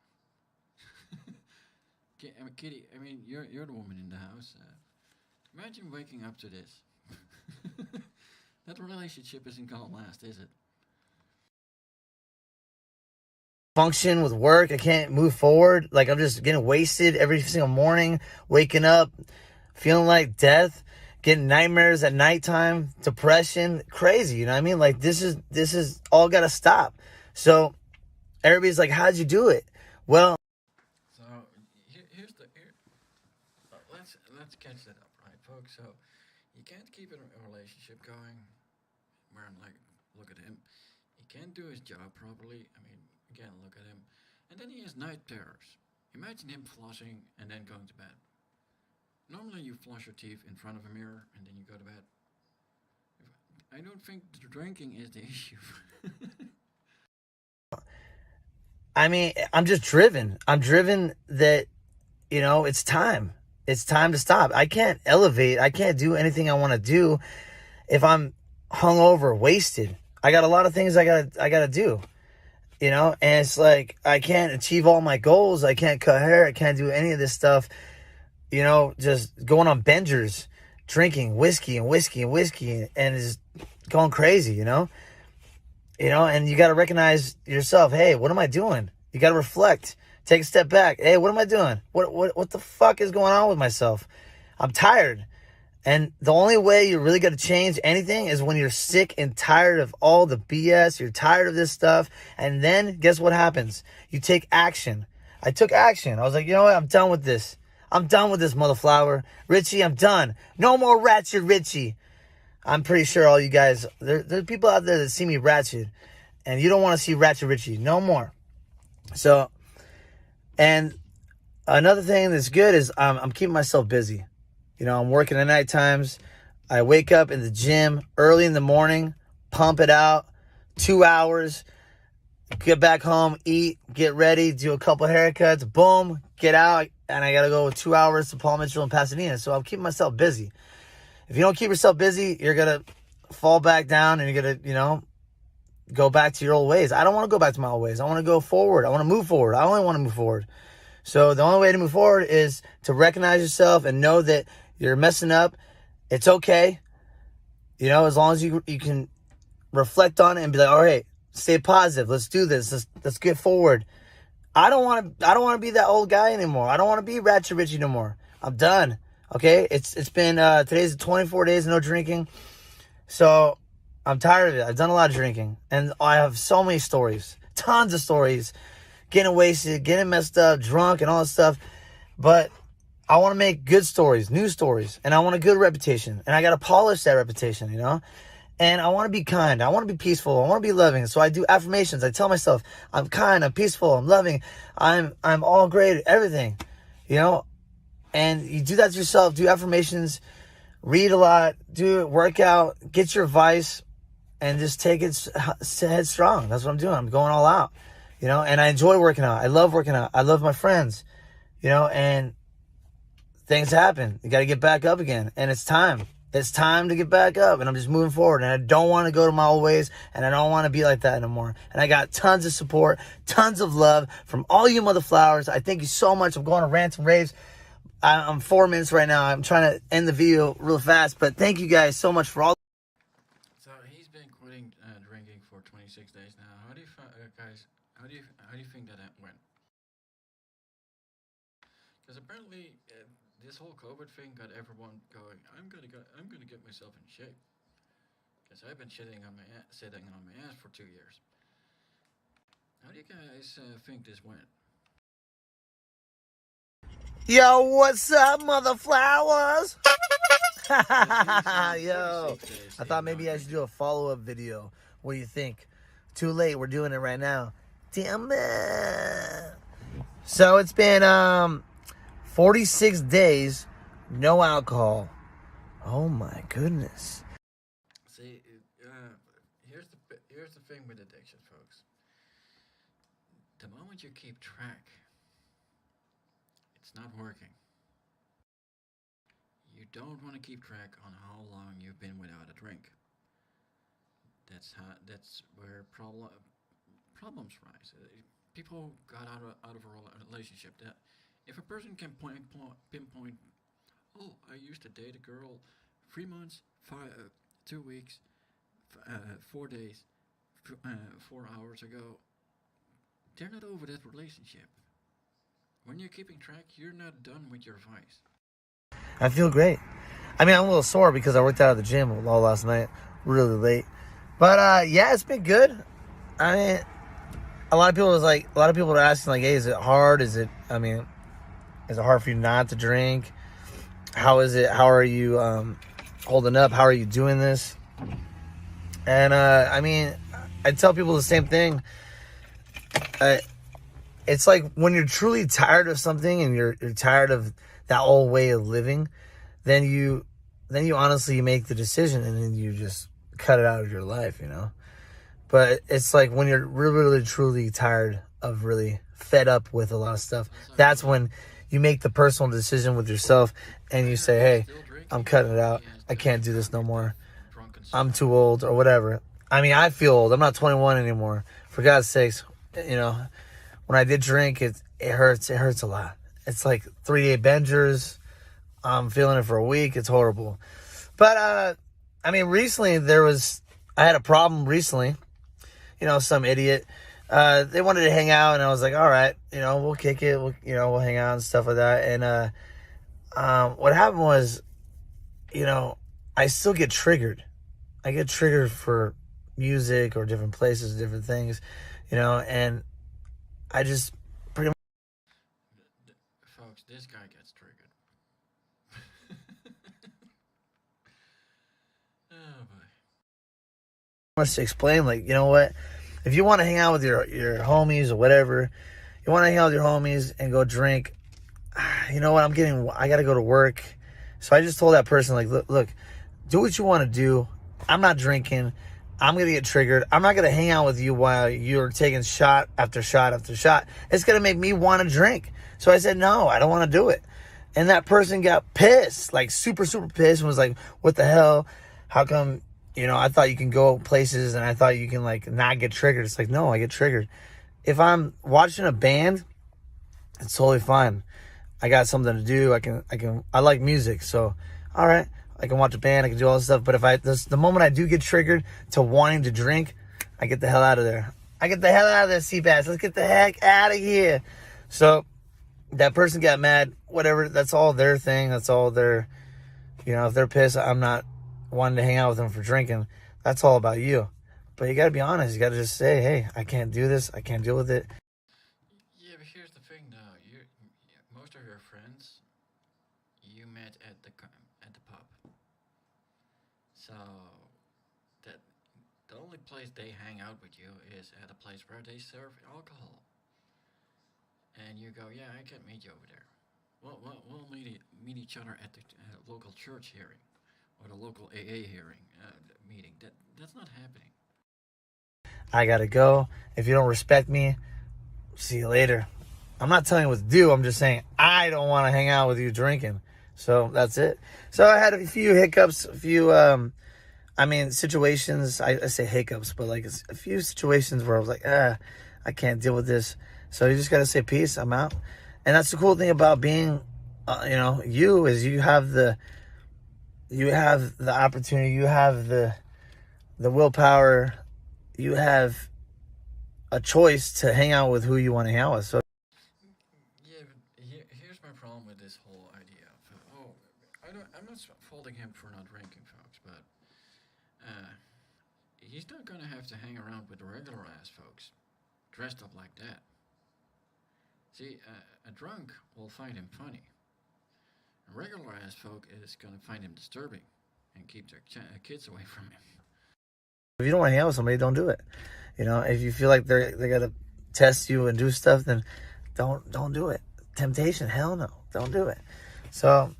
Kitty, I mean, you're the woman in the house. Imagine waking up to this. that relationship isn't gonna last, is it? Function with work. I can't move forward. Like, I'm just getting wasted every single morning, waking up, feeling like death, getting nightmares at nighttime, depression, crazy. You know what I mean? Like, this is all got to stop. So everybody's like, how'd you do it? Well, So let's catch that up, right, folks? So you can't keep a relationship going where I'm like, look at him. He can't do his job properly. I mean, again, look at him. And then he has night terrors. Imagine him flossing and then going to bed. Normally you floss your teeth in front of a mirror and then you go to bed. I don't think the drinking is the issue. I mean, I'm just driven. I'm driven that, you know, it's time. It's time to stop. I can't elevate. I can't do anything I want to do if I'm hungover, wasted. I got a lot of things I gotta do, you know, and it's like I can't achieve all my goals. I can't cut hair. I can't do any of this stuff, you know, just going on bingers, drinking whiskey and just going crazy, you know, and you got to recognize yourself. Hey, what am I doing? You got to reflect, take a step back. Hey, what am I doing? What the fuck is going on with myself? I'm tired. And the only way you're really going to change anything is when you're sick and tired of all the BS. You're tired of this stuff. And then guess what happens? You take action. I took action. I was like, you know what? I'm done with this. I'm done with this, motherflower. Richie, I'm done. No more Ratchet Richie. I'm pretty sure all you guys, there are people out there that see me ratchet. And you don't want to see Ratchet Richie. No more. So, and another thing that's good is I'm keeping myself busy. You know, I'm working at night times. I wake up in the gym early in the morning, pump it out, 2 hours, get back home, eat, get ready, do a couple haircuts, boom, get out, and I got to go 2 hours to Paul Mitchell and Pasadena. So I'm keeping myself busy. If you don't keep yourself busy, you're going to fall back down and you're going to, you know, go back to your old ways. I don't want to go back to my old ways. I want to go forward. I want to move forward. I only want to move forward. So the only way to move forward is to recognize yourself and know that you're messing up. It's okay. You know, as long as you can reflect on it and be like, all right, stay positive. Let's do this. Let's get forward. I don't want to be that old guy anymore. I don't want to be Ratchet Richie no more. I'm done. Okay? It's been today's 24 days of no drinking. So I'm tired of it. I've done a lot of drinking. And I have so many stories. Tons of stories. Getting wasted, getting messed up, drunk, and all that stuff. But I want to make good stories, new stories, and I want a good reputation, and I got to polish that reputation, you know, and I want to be kind. I want to be peaceful. I want to be loving. So I do affirmations. I tell myself I'm kind, I'm peaceful, I'm loving, I'm all great, everything, you know, and you do that to yourself. Do affirmations, read a lot, do it, work out, get your advice, and just take it headstrong. That's what I'm doing. I'm going all out, you know, and I enjoy working out. I love working out. I love my friends, you know, and things happen. You got to get back up again. And it's time. It's time to get back up. And I'm just moving forward. And I don't want to go to my old ways. And I don't want to be like that anymore. And I got tons of support, tons of love from all you motherflowers. I thank you so much. I'm going to rants and raves. I'm 4 minutes right now. I'm trying to end the video real fast. But thank you guys so much for all. So he's been quitting drinking for 26 days now. How do you guys? How do you think that went? Because apparently this whole COVID thing got everyone going. I'm gonna get myself in shape. Because I've been sitting on my ass for 2 years. How do you guys think this went? Yo, what's up, motherflowers? Yo, I thought maybe I should do a follow-up video. What do you think? Too late. We're doing it right now. Damn it. So it's been 46 days, no alcohol. Oh my goodness. See, here's the thing with addiction, folks. The moment you keep track, it's not working. You don't want to keep track on how long you've been without a drink. That's where problems rise. People got out of a relationship. That if a person can pinpoint, oh, I used to date a girl 3 months, 2 weeks, 4 days, 4 hours ago, they're not over that relationship. When you're keeping track, you're not done with your vice. I feel great. I mean, I'm a little sore because I worked out at the gym all last night, really late. But yeah, it's been good. I mean, a lot of people are asking like, hey, is it hard? Is it hard for you not to drink? How is it? How are you holding up? How are you doing this? And I mean, I tell people the same thing. It's like when you're truly tired of something and you're tired of that old way of living, then you honestly make the decision and then you just cut it out of your life, you know. But it's like when you're really, really truly tired of, really fed up with a lot of stuff, that's when you make the personal decision with yourself and you say, hey, I'm cutting it out. I can't do this no more. I'm too old or whatever. I mean, I feel old. I'm not 21 anymore. For God's sakes, you know, when I did drink, it hurts. It hurts a lot. It's like 3-day bingers. I'm feeling it for a week. It's horrible. But, I mean, recently I had a problem recently. You know, some idiot. They wanted to hang out, and I was like, all right, you know, we'll kick it. We'll hang out and stuff like that. And what happened was, you know, I still get triggered. I get triggered for music or different places, different things, you know, and I just pretty much... Folks, this guy gets triggered. Oh boy. much to explain, like, you know what? If you want to hang out with your homies or whatever, you want to hang out with your homies and go drink, you know what? I got to go to work. So I just told that person, like, look, do what you want to do. I'm not drinking. I'm going to get triggered. I'm not going to hang out with you while you're taking shot after shot after shot. It's going to make me want to drink. So I said, no, I don't want to do it. And that person got pissed, like super, super pissed, and was like, what the hell? How come, you know, I thought you can go places and I thought you can, like, not get triggered. It's like, no, I get triggered. If I'm watching a band, it's totally fine. I got something to do. I like music. So, all right, I can watch a band. I can do all this stuff. But the moment I do get triggered to wanting to drink, I get the hell out of there. I get the hell out of there, Seabass. Let's get the heck out of here. So that person got mad, whatever. That's all their thing. That's all their, you know, if they're pissed, I'm not wanting to hang out with them for drinking. That's all about you. But you got to be honest. You got to just say, hey, I can't do this. I can't deal with it. Yeah, but here's the thing, though. Most of your friends, you met at the pub. So that the only place they hang out with you is at a place where they serve alcohol. And you go, yeah, I can meet you over there. We'll meet each other at the local church hearing or the local AA hearing meeting. That's not happening. I gotta go. If you don't respect me, see you later. I'm not telling you what to do. I'm just saying I don't want to hang out with you drinking. So that's it. So I had a few hiccups, a few, situations. I say hiccups, but like a few situations where I was like, I can't deal with this. So you just gotta say peace. I'm out. And that's the cool thing about being, you is you have the opportunity, you have the willpower, you have a choice to hang out with who you want to hang out with. So Yeah, but here's my problem with this whole idea of, I'm not faulting him for not drinking, folks, but he's not gonna have to hang around with the regular ass folks dressed up like that. See, a drunk will find him funny. A regular ass folk is gonna find him disturbing and keep their kids away from him. if you don't want to hang out with somebody, don't do it. You know, if you feel like they gotta test you and do stuff, then don't do it. Temptation, hell no, don't do it. So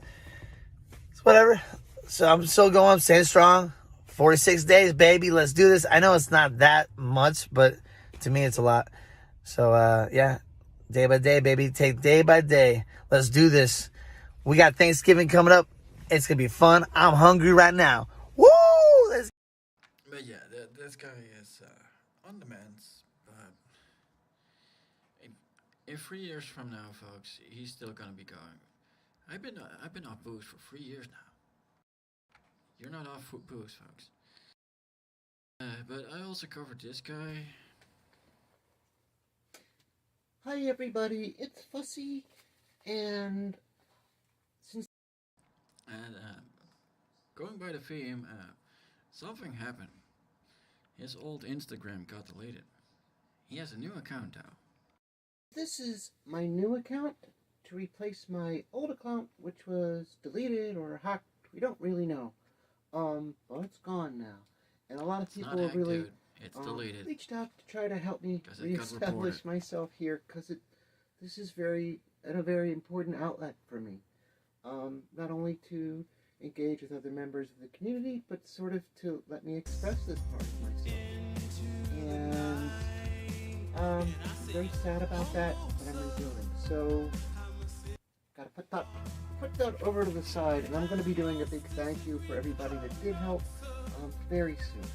it's whatever. So I'm still going, I'm staying strong. 46 days, baby. Let's do this. I know it's not that much, but to me, it's a lot. So yeah, day by day, baby. Take day by day. Let's do this. We got Thanksgiving coming up. It's gonna be fun. I'm hungry right now. Woo! But yeah, this guy is on the mends. But in 3 years from now, folks, he's still gonna be going. I've been off booze for 3 years now. You're not off booze, folks. But I also covered this guy. Hi everybody, it's Fussy, and Going by the theme, something happened. His old Instagram got deleted. He has a new account now. this is my new account to replace my old account, which was deleted or hacked. We don't really know. But it's gone now, and a lot of It's not people hacked, really dude. It's deleted. reached out to try to help me 'Cause it got reestablish reported. myself here, because this is a very important outlet for me. Not only to engage with other members of the community, but sort of to let me express this part of myself. And I'm very sad about that, but I'm redoing. So, gotta put that over to the side, and I'm going to be doing a big thank you for everybody that did help very soon.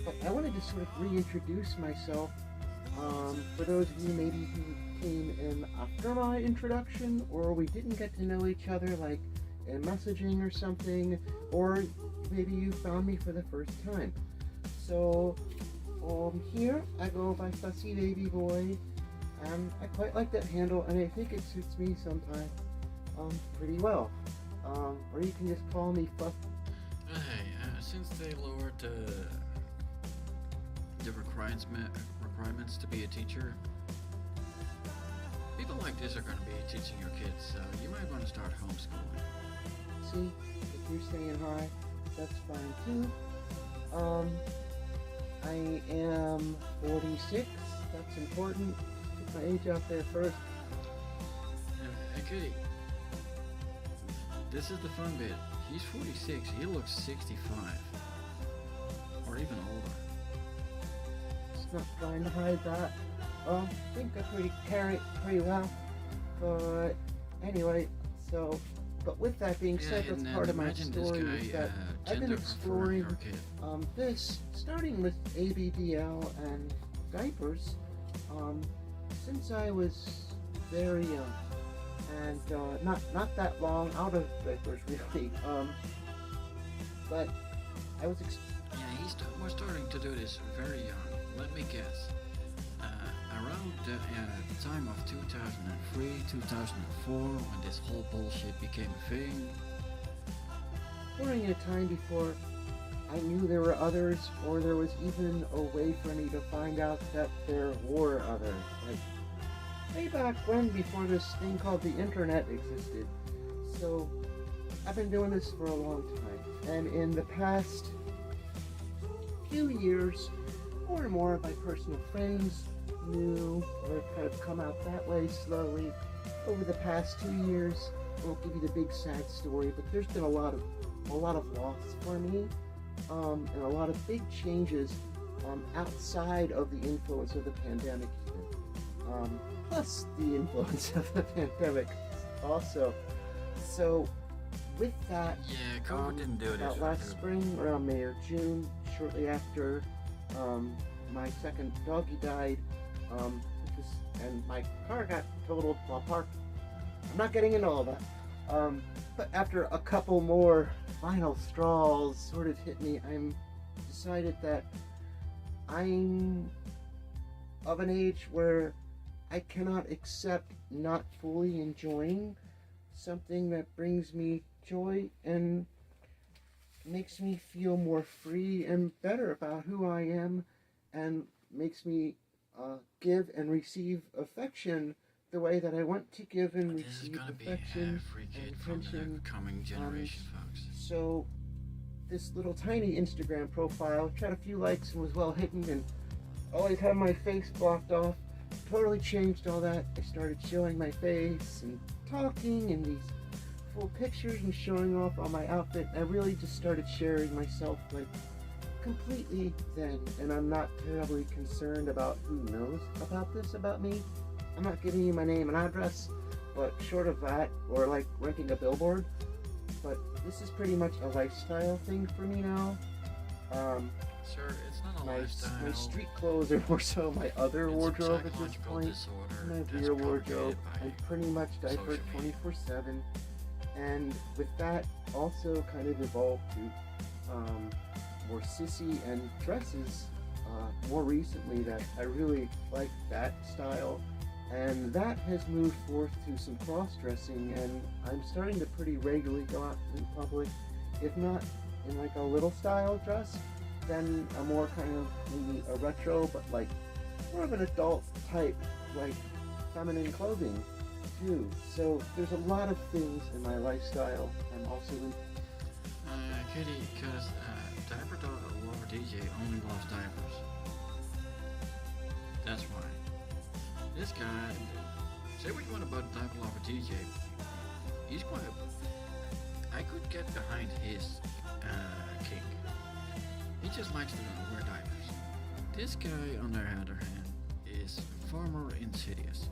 But I wanted to sort of reintroduce myself for those of you maybe who came in after my introduction, or we didn't get to know each other, like in messaging or something, or maybe you found me for the first time. So here I go by Fussy Baby Boy, and I quite like that handle, and I think it suits me sometimes pretty well. Or you can just call me Fussy. Hey, since they lowered the requirements to be a teacher, people like this are going to be teaching your kids, so you might want to start homeschooling. See, if you're saying hi, that's fine too. I am 46. That's important. Get my age out there first. Okay, this is the fun bit. He's 46. He looks 65, or even older. It's not trying to hide that. I think I carry it pretty well. But anyway, so. But with that being said, that's part of my story. Is that I've been exploring this, starting with ABDL and diapers, since I was very young, and not that long out of diapers really. But I was. We're starting to do this very young. Let me guess. Around the time of 2003, 2004, when this whole bullshit became a thing. During a time before I knew there were others, or there was even a way for me to find out that there were others. Like, way back when, before this thing called the internet existed. So, I've been doing this for a long time. And in the past few years, more and more of my personal friends knew, or kind of come out that way slowly over the past 2 years. I won't give you the big sad story, but there's been a lot of loss for me, and a lot of big changes outside of the influence of the pandemic even. Plus the influence of the pandemic also. So with that, yeah, COVID didn't do about this. Last spring, around May or June, shortly after my second doggy died, and my car got totaled while parked. I'm not getting into all that. But after a couple more final straws sort of hit me, I'm decided that I'm of an age where I cannot accept not fully enjoying something that brings me joy and makes me feel more free and better about who I am, and makes me give and receive affection the way that I want to give and receive affection and attention. Coming generation, folks. So this little tiny Instagram profile got a few likes and was well hidden, and always had my face blocked off. Totally changed all that. I started showing my face and talking and these full pictures and showing off all my outfit. I really just started sharing myself like completely then, and I'm not terribly concerned about who knows about this about me. I'm not giving you my name and address, but short of that, or like renting a billboard. But this is pretty much a lifestyle thing for me now. Sir, it's not a lifestyle. My street clothes are more so my other wardrobe at this point. Disorder My real wardrobe. I'm pretty much diapered 24/7, and with that also kind of evolved to more sissy and dresses more recently that I really like that style, and that has moved forth to some cross-dressing, and I'm starting to pretty regularly go out in public, if not in like a little style dress, then a more kind of maybe a retro, but like more of an adult type, like feminine clothing too. So there's a lot of things in my lifestyle. I'm also in Kitty, because Diaper Dog Lover DJ only loves diapers. That's why. This guy, say what you want about Diaper Lover DJ, he's quite. I could get behind his kink. He just likes to wear diapers. This guy, on the other hand, is far more insidious.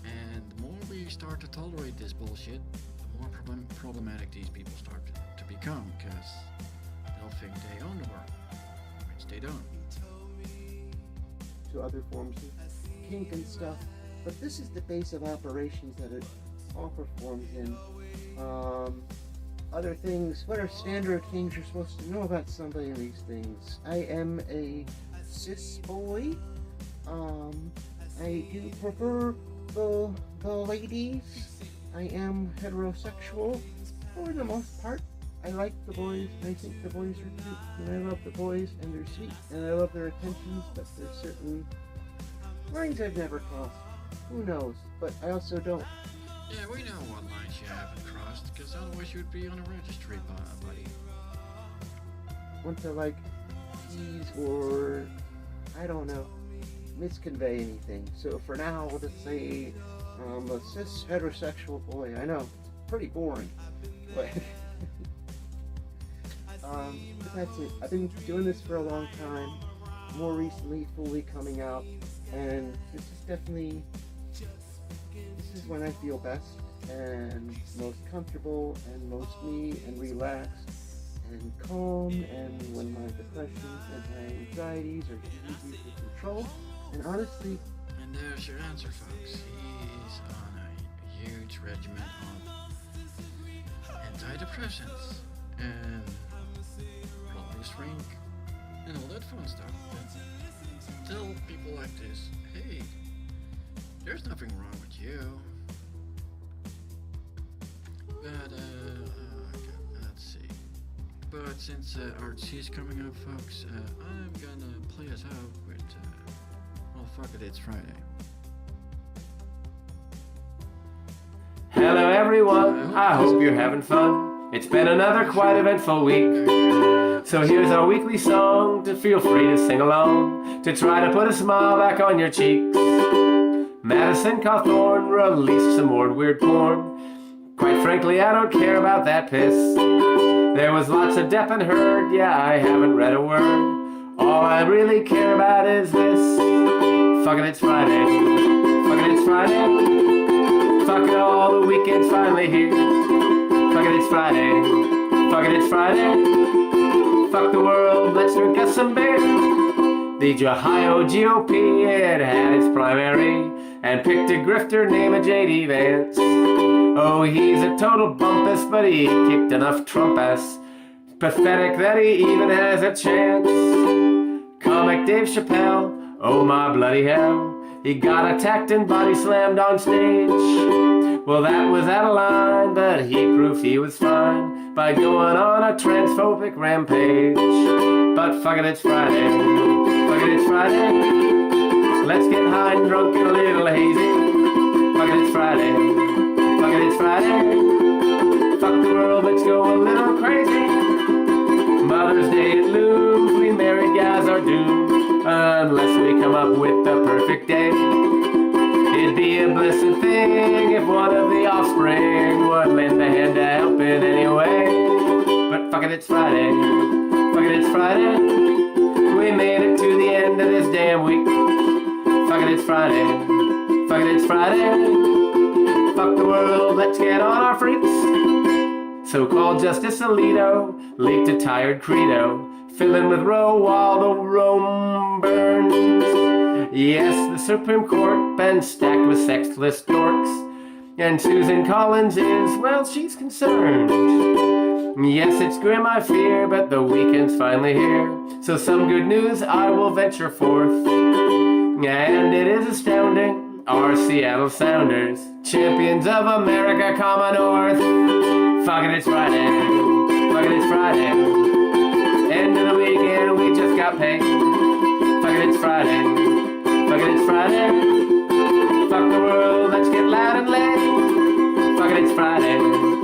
And the more we start to tolerate this bullshit, the more problematic these people start to become, because they'll think they own the world, which they don't. to other forms of kink and stuff, but this is the base of operations that it all performs in. Other things, what are standard things you're supposed to know about somebody in these things? I am a cis boy. I do prefer the ladies. I am heterosexual for the most part. I like the boys, and I think the boys are cute, and I love the boys, and they're sweet, and I love their attentions, but there's certain lines I've never crossed. Who knows? But I also don't. Yeah, we know what lines you haven't crossed, because otherwise you'd be on a registry, buddy. Want to like tease or, I don't know, misconvey anything. So for now, we'll just say a cis heterosexual boy. I know, it's pretty boring, but that's it. I've been doing this for a long time, more recently fully coming out, and this is definitely, this is when I feel best and most comfortable and most me and relaxed and calm, and when my depressions and my anxieties are easy to control. And honestly, and there's your answer, folks. He's on a huge regimen of antidepressants and rolling shrink and all that fun stuff. But tell people like this, hey, there's nothing wrong with you. But let's see. But since RC is coming up, folks, I'm gonna play us out with well, fuck it, it's Friday. Hello everyone, I hope you're having fun. It's been another quite eventful week. So here's our weekly song to feel free to sing along, to try to put a smile back on your cheeks. Madison Cawthorn released some more weird porn. Quite frankly, I don't care about that piss. There was lots of Depp and Heard, yeah, I haven't read a word. All I really care about is this. Fuck it, it's Friday. Fuck it, it's Friday. Fuck it, all the weekend's finally here. Fuck it, it's Friday. Fuck it, it's Friday. Fuck the world, let's drink us some beer. The Ohio GOP, it had its primary and picked a grifter named J.D. Vance. Oh, he's a total bumpus, but he kicked enough Trump ass. Pathetic that he even has a chance. Comic Dave Chappelle, oh my bloody hell. He got attacked and body slammed on stage. Well, that was out of line, but he proved he was fine by going on a transphobic rampage. But fuck it, it's Friday. Fuck it, it's Friday. Let's get high and drunk and a little hazy. Fuck it, it's Friday. Fuck it, it's Friday. Fuck the world, let's go a little crazy. Mother's Day it looms, we married guys are doomed unless we come up with the perfect day. It'd be a blessed thing if one of the offspring would lend a hand to help in any way. But fuck it, it's Friday. Fuck it, it's Friday. We made it to the end of this damn week. Fuck it, it's Friday. Fuck it, it's Friday. Fuck the world, let's get on our freaks. So-called Justice Alito leaked a tired credo, filling with row while the Rome burns. Yes, the Supreme Court been stacked with sexless dorks. And Susan Collins is, well, she's concerned. Yes, it's grim, I fear, but the weekend's finally here. So some good news I will venture forth. And it is astounding, our Seattle Sounders, champions of America, come north. Fuck it, it's Friday. Fuck it, it's Friday. End of the weekend, we just got paid. Fuck it, it's Friday. Fuck it, it's Friday. Fuck the world, let's get loud and late. Fuck it, it's Friday.